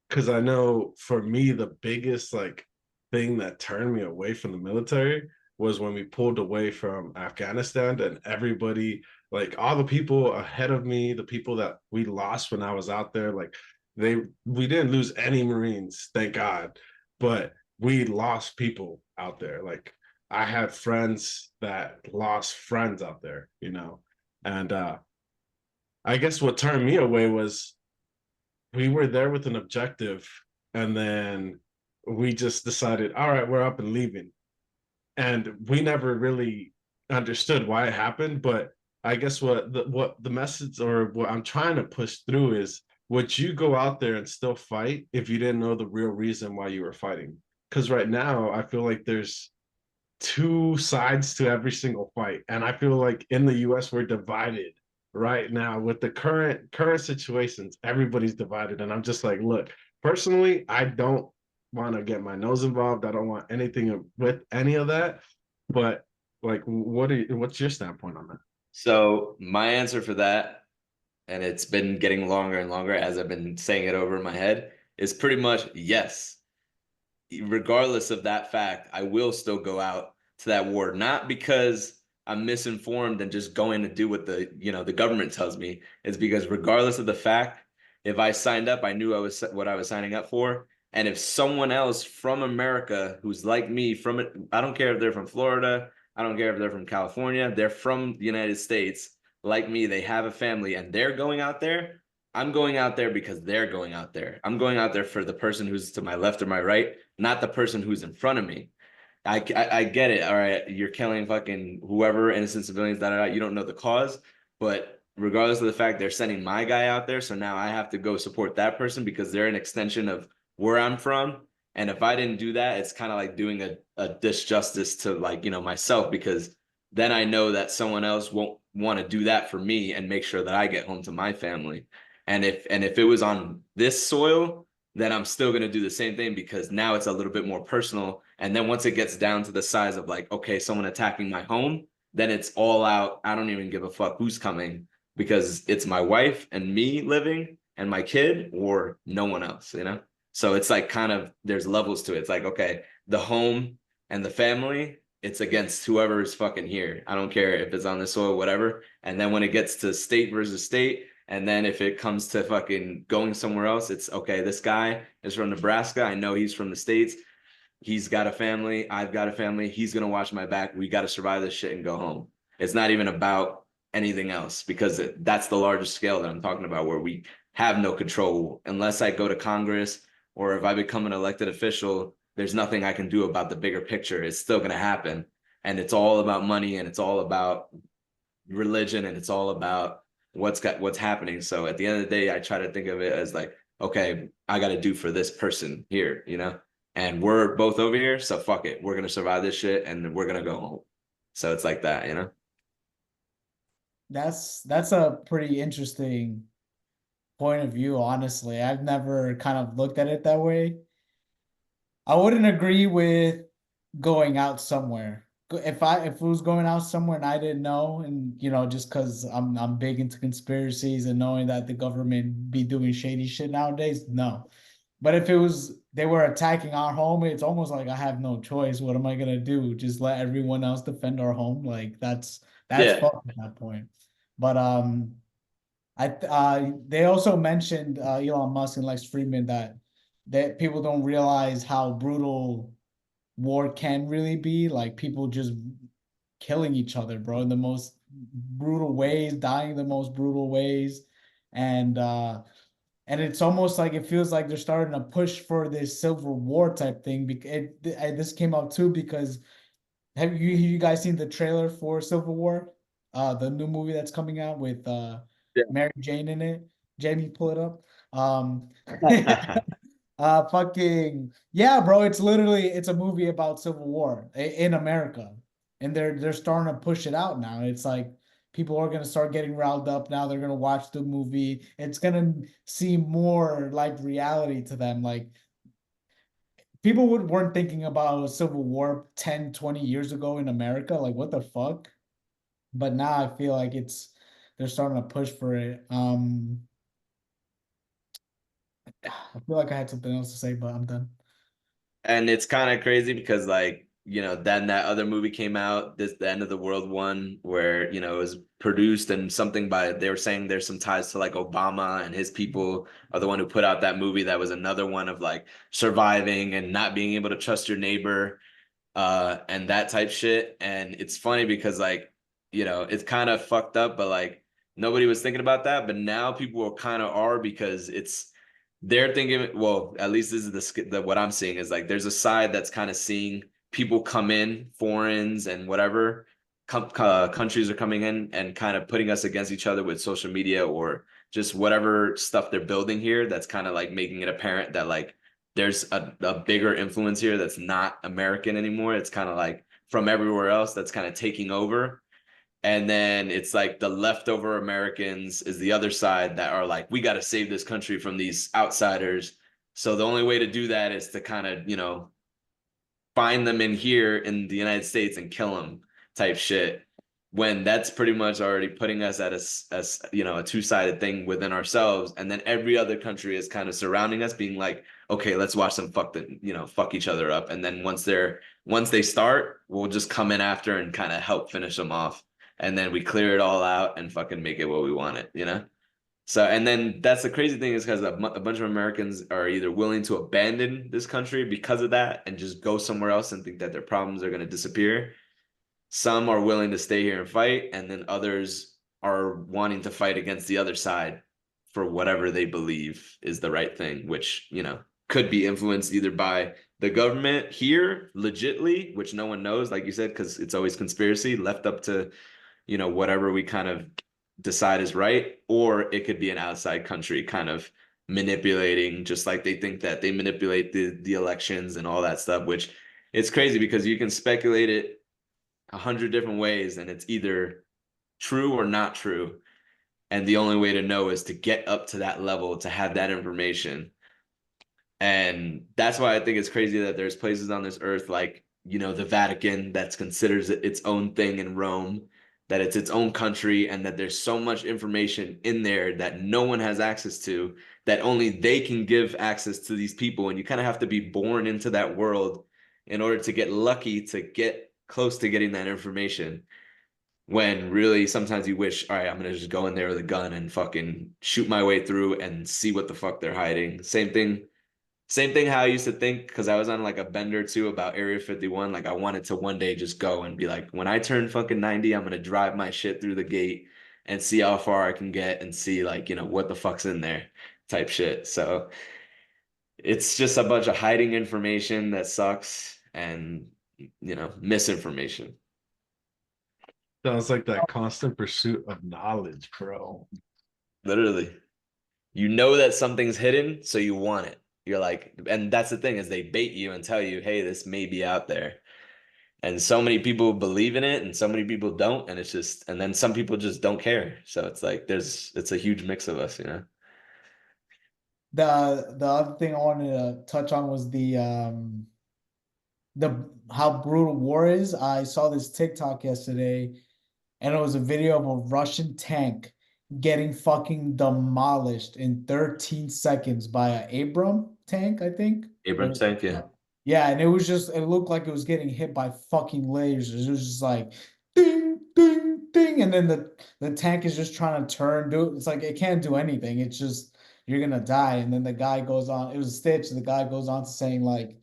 Because I know for me, the biggest like thing that turned me away from the military was when we pulled away from Afghanistan and everybody, like all the people ahead of me, the people that we lost when I was out there, like we didn't lose any Marines, thank God, but we lost people out there. Like I had friends that lost friends out there, and I guess what turned me away was we were there with an objective, and then we just decided, all right, we're up and leaving. And we never really understood why it happened. But I guess what the message or what I'm trying to push through is, would you go out there and still fight if you didn't know the real reason why you were fighting? Because right now I feel like there's two sides to every single fight. And I feel like in the US we're divided right now with the current situations. Everybody's divided. And I'm just like, look, personally, I don't want to get my nose involved. I don't want anything with any of that. But like what's your standpoint on that? So my answer for that, and it's been getting longer and longer as I've been saying it over in my head, is pretty much yes. Regardless of that fact, I will still go out to that war, not because I'm misinformed and just going to do what the government tells me. It's because regardless of the fact, if I signed up, I knew what I was signing up for. And if someone else from America who's like me from it, I don't care if they're from Florida, I don't care if they're from California, they're from the United States, like me, they have a family and they're going out there. I'm going out there because they're going out there. I'm going out there for the person who's to my left or my right, not the person who's in front of me. I get it. All right, you're killing fucking whoever, innocent civilians, you don't know the cause, but regardless of the fact they're sending my guy out there, so now I have to go support that person because they're an extension of where I'm from. And if I didn't do that, it's kind of like doing a disjustice to like, myself, because then I know that someone else won't want to do that for me and make sure that I get home to my family. And if it was on this soil, then I'm still going to do the same thing because now it's a little bit more personal. And then once it gets down to the size of like, okay, someone attacking my home, then it's all out. I don't even give a fuck who's coming because it's my wife and me living and my kid or no one else. So it's like kind of there's levels to it. It's like, okay, the home and the family, it's against whoever is fucking here. I don't care if it's on the soil, whatever. And then when it gets to state versus state, and then if it comes to fucking going somewhere else, it's okay, this guy is from Nebraska. I know he's from the States. He's got a family. I've got a family. He's going to watch my back. We got to survive this shit and go home. It's not even about anything else because that's the largest scale that I'm talking about where we have no control. Unless I go to Congress or if I become an elected official, there's nothing I can do about the bigger picture. It's still going to happen. And it's all about money and it's all about religion and it's all about what's happening. So at the end of the day, I try to think of it as like, okay, I got to do for this person here, and we're both over here. So fuck it. We're going to survive this shit and we're going to go home. So it's like that. That's a pretty interesting point of view, honestly. I've never kind of looked at it that way. I wouldn't agree with going out somewhere. If it was going out somewhere and I didn't know, and just because I'm big into conspiracies and knowing that the government be doing shady shit nowadays, no. But if it was they were attacking our home, it's almost like I have no choice. What am I gonna do? Just let everyone else defend our home? Like that's Yeah. fucked at that point. But they also mentioned Elon Musk and Lex Friedman that people don't realize how brutal war can really be. Like people just killing each other, bro, in the most brutal ways, dying in the most brutal ways, and And it's almost like it feels like they're starting to push for this Civil War type thing. This came out too because have you guys seen the trailer for Civil War? The new movie that's coming out with Yeah. Mary Jane in it. Jamie, pull it up. Fucking yeah, bro. It's a movie about Civil War in America, and they're starting to push it out now. It's like people are gonna start getting riled up now. They're gonna watch the movie. It's gonna seem more like reality to them. Like people weren't thinking about Civil War 10, 20 years ago in America. Like what the fuck? But now I feel like they're starting to push for it. I feel like I had something else to say, but I'm done. And it's kind of crazy because like, then that other movie came out, the End of the World one, where, it was produced and something they were saying there's some ties to like Obama and his people are the one who put out that movie. That was another one of like surviving and not being able to trust your neighbor, and that type shit. And it's funny because like, it's kind of fucked up, but like nobody was thinking about that. But now people kind of are because they're thinking, well, at least this is the what I'm seeing is like there's a side that's kind of seeing people come in, foreigners and whatever countries are coming in and kind of putting us against each other with social media or just whatever stuff they're building here. That's kind of like making it apparent that like there's a bigger influence here that's not American anymore. It's kind of like from everywhere else that's kind of taking over. And then it's like the leftover Americans is the other side that are like, we got to save this country from these outsiders. So the only way to do that is to kind of, find them in here in the United States and kill them type shit. When that's pretty much already putting us at a two-sided thing within ourselves. And then every other country is kind of surrounding us being like, okay, let's watch them fuck each other up. And then once they start, we'll just come in after and kind of help finish them off. And then we clear it all out and fucking make it what we want it. So, and then that's the crazy thing is because a bunch of Americans are either willing to abandon this country because of that and just go somewhere else and think that their problems are going to disappear. Some are willing to stay here and fight, and then others are wanting to fight against the other side for whatever they believe is the right thing, which, could be influenced either by the government here, legitly, which no one knows, like you said, because it's always conspiracy left up to, whatever we kind of decide is right, or it could be an outside country kind of manipulating, just like they think that they manipulate the elections and all that stuff, which it's crazy because you can speculate it 100 different ways and it's either true or not true. And the only way to know is to get up to that level to have that information. And that's why I think it's crazy that there's places on this earth like, the Vatican that's considers it its own thing in Rome, that it's its own country, and that there's so much information in there that no one has access to, that only they can give access to these people. And you kind of have to be born into that world in order to get lucky to get close to getting that information. When really sometimes you wish, all right, I'm gonna just go in there with a gun and fucking shoot my way through and see what the fuck they're hiding. Same thing how I used to think, because I was on like a bender too about Area 51. Like I wanted to one day just go and be like, when I turn fucking 90, I'm gonna drive my shit through the gate and see how far I can get and see like, what the fuck's in there type shit. So it's just a bunch of hiding information that sucks and, misinformation. Sounds like that constant pursuit of knowledge, bro. Literally. You know that something's hidden, so you want it. You're like, and that's the thing is they bait you and tell you, hey, this may be out there. And so many people believe in it and so many people don't. And it's just, and then some people just don't care. So it's like, it's a huge mix of us. The other thing I wanted to touch on was the how brutal war is. I saw this TikTok yesterday, and it was a video of a Russian tank getting fucking demolished in 13 seconds by an Abram tank, I think. Abrams tank, yeah. Yeah, and it looked like it was getting hit by fucking lasers. It was just like ding, ding, ding, and then the tank is just trying to turn. It's like it can't do anything. It's just you're gonna die. And then the guy goes on. It was Stitch. The guy goes on to saying like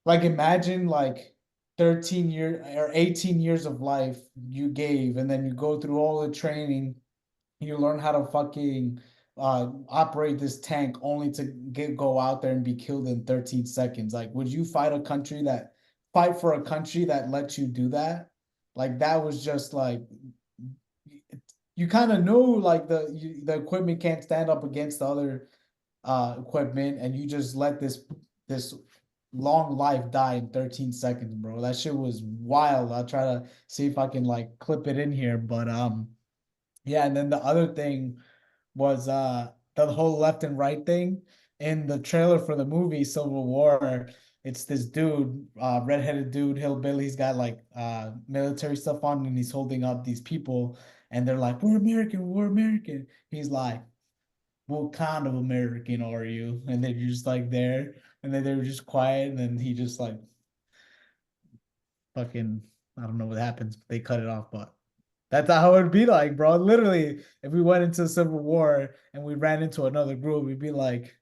imagine like 13 years or 18 years of life you gave, and then you go through all the training, you learn how to fucking operate this tank only to go out there and be killed in 13 seconds. Like, would you fight for a country that lets you do that? Like, that was just like, you kind of know like the equipment can't stand up against the other equipment, and you just let this long life die in 13 seconds, bro. That shit was wild. I'll try to see if I can like clip it in here, but yeah. And then the other thing was the whole left and right thing in the trailer for the movie Civil War. It's this dude, redheaded dude, hillbilly. He's got like military stuff on, and he's holding up these people, and they're like, "We're American, we're American." He's like, "What kind of American are you?" And they're just like there, and then they were just quiet, and then he just like fucking, I don't know what happens, but they cut it off. But that's how it'd be like, bro. Literally, if we went into a civil war and we ran into another group, we'd be like,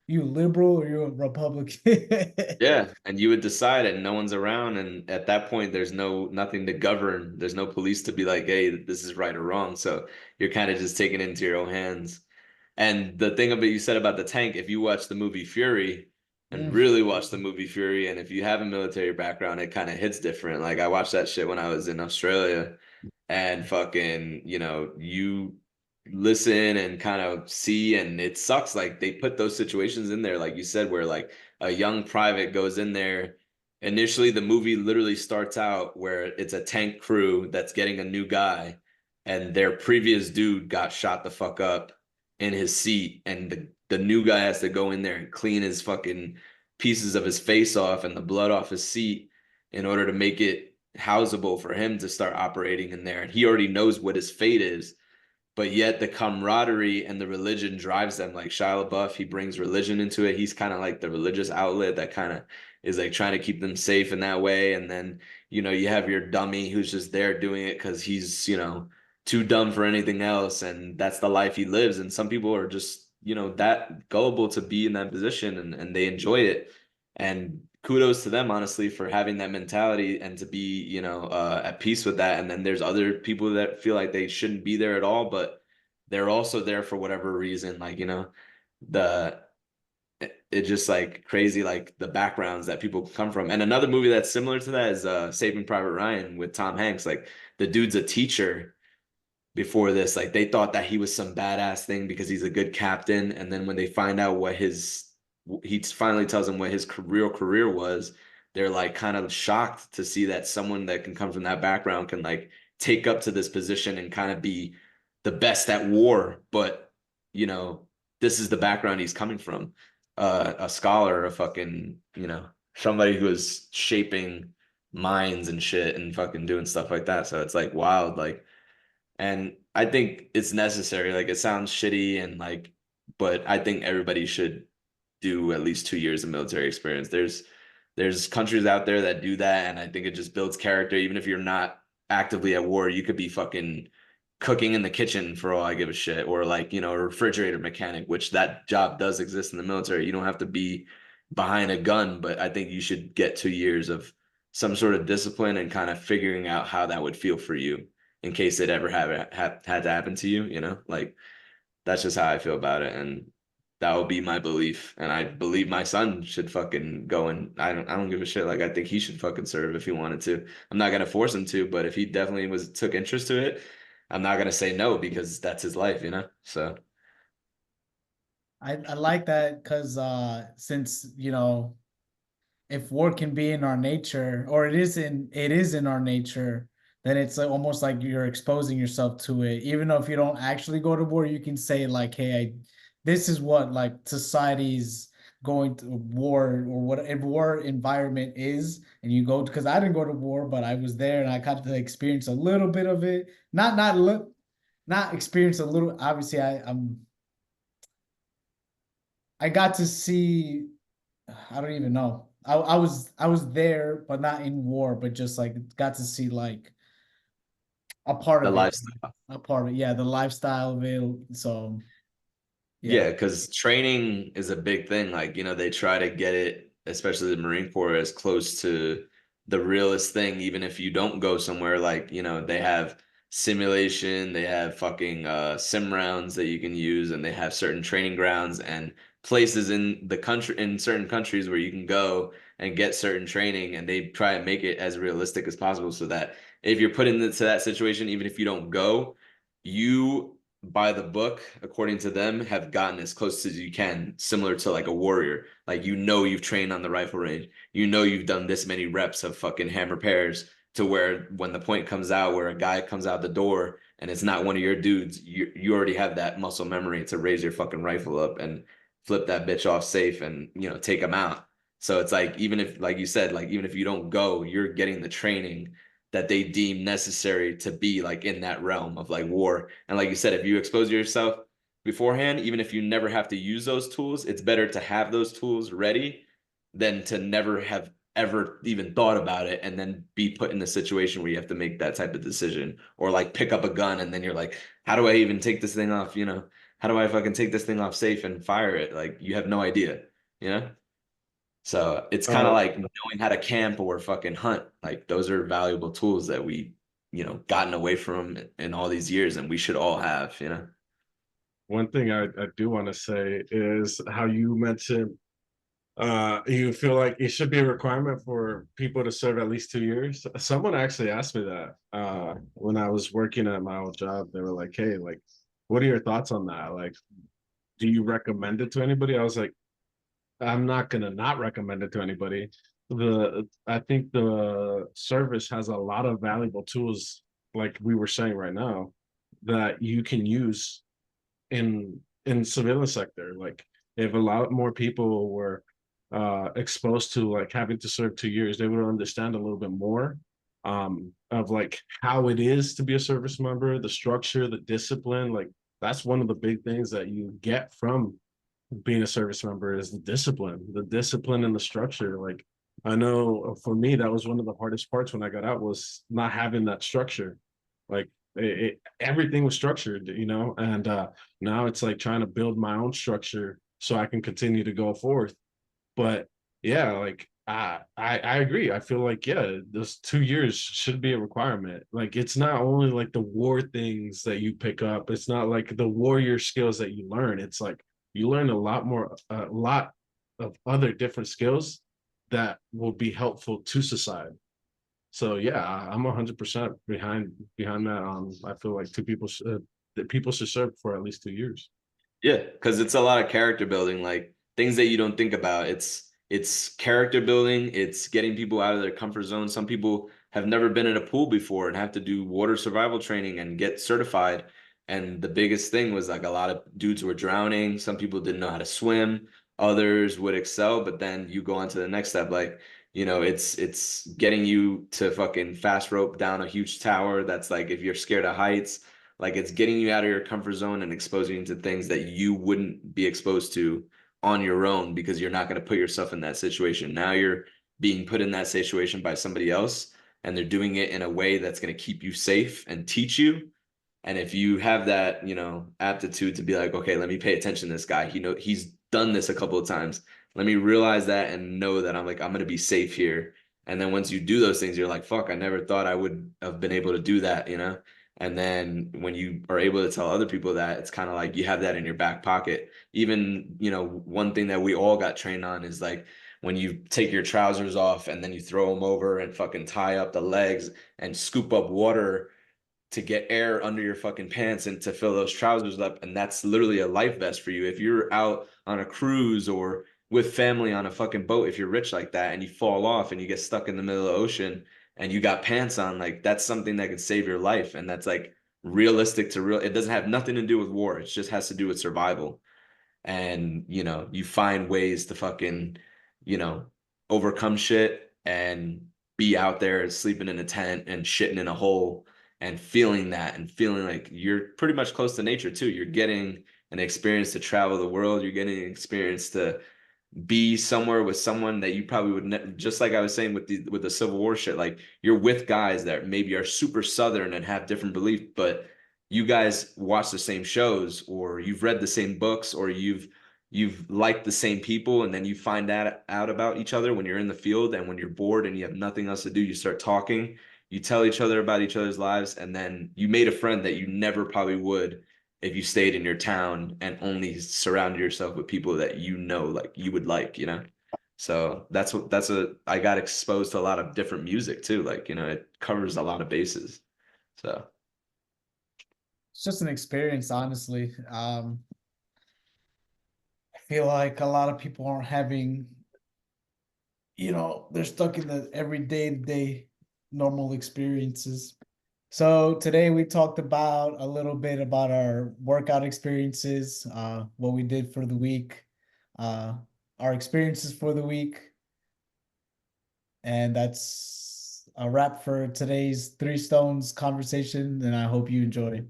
"You liberal or you a Republican?" Yeah, and you would decide, and no one's around, and at that point, there's nothing to govern. There's no police to be like, "Hey, this is right or wrong." So you're kind of just taking it into your own hands. And the thing about you said about the tank, if you watch the movie Fury and Mm. really watch the movie Fury, and if you have a military background, it kind of hits different. Like I watched that shit when I was in Australia, and fucking, you listen and kind of see, and it sucks. Like they put those situations in there, like you said, where like a young private goes in there. Initially, the movie literally starts out where it's a tank crew that's getting a new guy, and their previous dude got shot the fuck up in his seat, and the new guy has to go in there and clean his fucking pieces of his face off and the blood off his seat in order to make it houseable for him to start operating in there. And he already knows what his fate is, but yet the camaraderie and the religion drives them. Like Shia LaBeouf, he brings religion into it. He's kind of like the religious outlet that kind of is like trying to keep them safe in that way. And then, you have your dummy who's just there doing it because he's, too dumb for anything else. And that's the life he lives. And some people are just, that gullible to be in that position, and they enjoy it. And kudos to them, honestly, for having that mentality and to be, at peace with that. And then there's other people that feel like they shouldn't be there at all, but they're also there for whatever reason. Like, the it's just like crazy, like the backgrounds that people come from. And another movie that's similar to that is Saving Private Ryan with Tom Hanks. Like the dude's a teacher before this. Like they thought that he was some badass thing because he's a good captain, and then when they find out what he finally tells them what his real career was, they're like kind of shocked to see that someone that can come from that background can like take up to this position and kind of be the best at war. But you know this is the background he's coming from, a scholar, a fucking, somebody who is shaping minds and shit and fucking doing stuff like that. So it's like wild, like. And I think it's necessary. Like it sounds shitty and like, but I think everybody should do at least 2 years of military experience. There's countries out there that do that, and I think it just builds character. Even if you're not actively at war, you could be fucking cooking in the kitchen for all I give a shit, or like, a refrigerator mechanic, which that job does exist in the military. You don't have to be behind a gun, but I think you should get 2 years of some sort of discipline and kind of figuring out how that would feel for you in case it ever had to happen to you, like that's just how I feel about it. And that would be my belief. And I believe my son should fucking go, and I don't give a shit. Like I think he should fucking serve if he wanted to. I'm not gonna force him to, but if he definitely took interest to it, I'm not gonna say no because that's his life. So I like that because since if war can be in our nature, or it is in our nature, then it's like almost like you're exposing yourself to it. Even though if you don't actually go to war, you can say like, "Hey, this is what like society's going to war, or what a war environment is." And you go, because I didn't go to war, but I was there and I got to experience a little bit of it. Not experience a little. Obviously, I got to see. I don't even know. I was there, but not in war, but just like got to see like a part the of it, lifestyle. yeah, the lifestyle of it. So yeah. Yeah, because training is a big thing. Like, they try to get it, especially the Marine Corps, as close to the realest thing, even if you don't go somewhere like, they have simulation, they have fucking sim rounds that you can use, and they have certain training grounds and places in the country, in certain countries where you can go and get certain training, and they try and make it as realistic as possible so that if you're put into that situation, even if you don't go, you by the book, according to them, have gotten as close as you can, similar to like a warrior. Like, you've trained on the rifle range. You've done this many reps of fucking hammer pairs to where when the point comes out where a guy comes out the door and it's not one of your dudes, you already have that muscle memory to raise your fucking rifle up and flip that bitch off safe and, take him out. So it's like, even if, like you said, like, even if you don't go, you're getting the training that they deem necessary to be like in that realm of like war. And like you said, if you expose yourself beforehand, even if you never have to use those tools, it's better to have those tools ready than to never have ever even thought about it and then be put in a situation where you have to make that type of decision, or like pick up a gun and then you're like, how do I even take this thing off? How do I fucking take this thing off safe and fire it? Like, you have no idea, you know? So it's kind of like knowing how to camp or fucking hunt. Like, those are valuable tools that we, gotten away from in all these years, and we should all have. One thing I do want to say is how you mentioned you feel like it should be a requirement for people to serve at least 2 years. Someone actually asked me that when I was working at my old job. They were like, hey, like, what are your thoughts on that? Like, do you recommend it to anybody? I was like, I'm not gonna not recommend it to anybody. I think the service has a lot of valuable tools, like we were saying right now, that you can use in civilian sector. Like, if a lot more people were exposed to like having to serve 2 years, they would understand a little bit more of like how it is to be a service member, the structure, the discipline. Like, that's one of the big things that you get from being a service member is the discipline and the structure. Like, I know for me, that was one of the hardest parts when I got out, was not having that structure. Like, everything was structured, and now it's like trying to build my own structure so I can continue to go forth. But yeah, like, I agree. I feel like, yeah, those 2 years should be a requirement. Like, it's not only like the war things that you pick up. It's not like the warrior skills that you learn. It's like you learn a lot of other different skills that will be helpful to society. So yeah, I'm 100% behind that. I feel like that people should serve for at least 2 years. Yeah, because it's a lot of character building, like things that you don't think about. It's character building, it's getting people out of their comfort zone. Some people have never been in a pool before and have to do water survival training and get certified. And the biggest thing was like a lot of dudes were drowning. Some people didn't know how to swim, others would excel, but then you go on to the next step. Like, it's getting you to fucking fast rope down a huge tower. That's like, if you're scared of heights, like, it's getting you out of your comfort zone and exposing you to things that you wouldn't be exposed to on your own, because you're not going to put yourself in that situation. Now you're being put in that situation by somebody else, and they're doing it in a way that's going to keep you safe and teach you. And if you have that, aptitude to be like, okay, let me pay attention to this guy. He's done this a couple of times. Let me realize that and know that I'm going to be safe here. And then once you do those things, you're like, fuck, I never thought I would have been able to do that. And then when you are able to tell other people that, it's kind of like you have that in your back pocket. Even, one thing that we all got trained on is like, when you take your trousers off and then you throw them over and fucking tie up the legs and scoop up water to get air under your fucking pants and to fill those trousers up. And that's literally a life vest for you. If you're out on a cruise or with family on a fucking boat, if you're rich like that and you fall off and you get stuck in the middle of the ocean and you got pants on, like, that's something that can save your life. And that's like realistic to real. It doesn't have nothing to do with war. It just has to do with survival. And, you find ways to fucking, you know, overcome shit and be out there sleeping in a tent and shitting in a hole and feeling that and feeling like you're pretty much close to nature too. You're getting an experience to travel the world. You're getting an experience to be somewhere with someone that you probably would just like I was saying with the Civil War shit. Like, you're with guys that maybe are super Southern and have different beliefs, but you guys watch the same shows, or you've read the same books, or you've liked the same people, and then you find that out about each other when you're in the field, and when you're bored and you have nothing else to do, you start talking. you tell each other about each other's lives, and then you made a friend that you never probably would if you stayed in your town and only surrounded yourself with people that you know, like you would like, you know? So I got exposed to a lot of different music too. Like, you know, it covers a lot of bases. So It's just an experience, honestly. I feel like a lot of people aren't having, they're stuck in the everyday to day normal experiences. So today we talked about a little bit about our workout experiences, what we did for the week, uh, our experiences for the week. And that's a wrap for today's Three Stones conversation, and I hope you enjoy.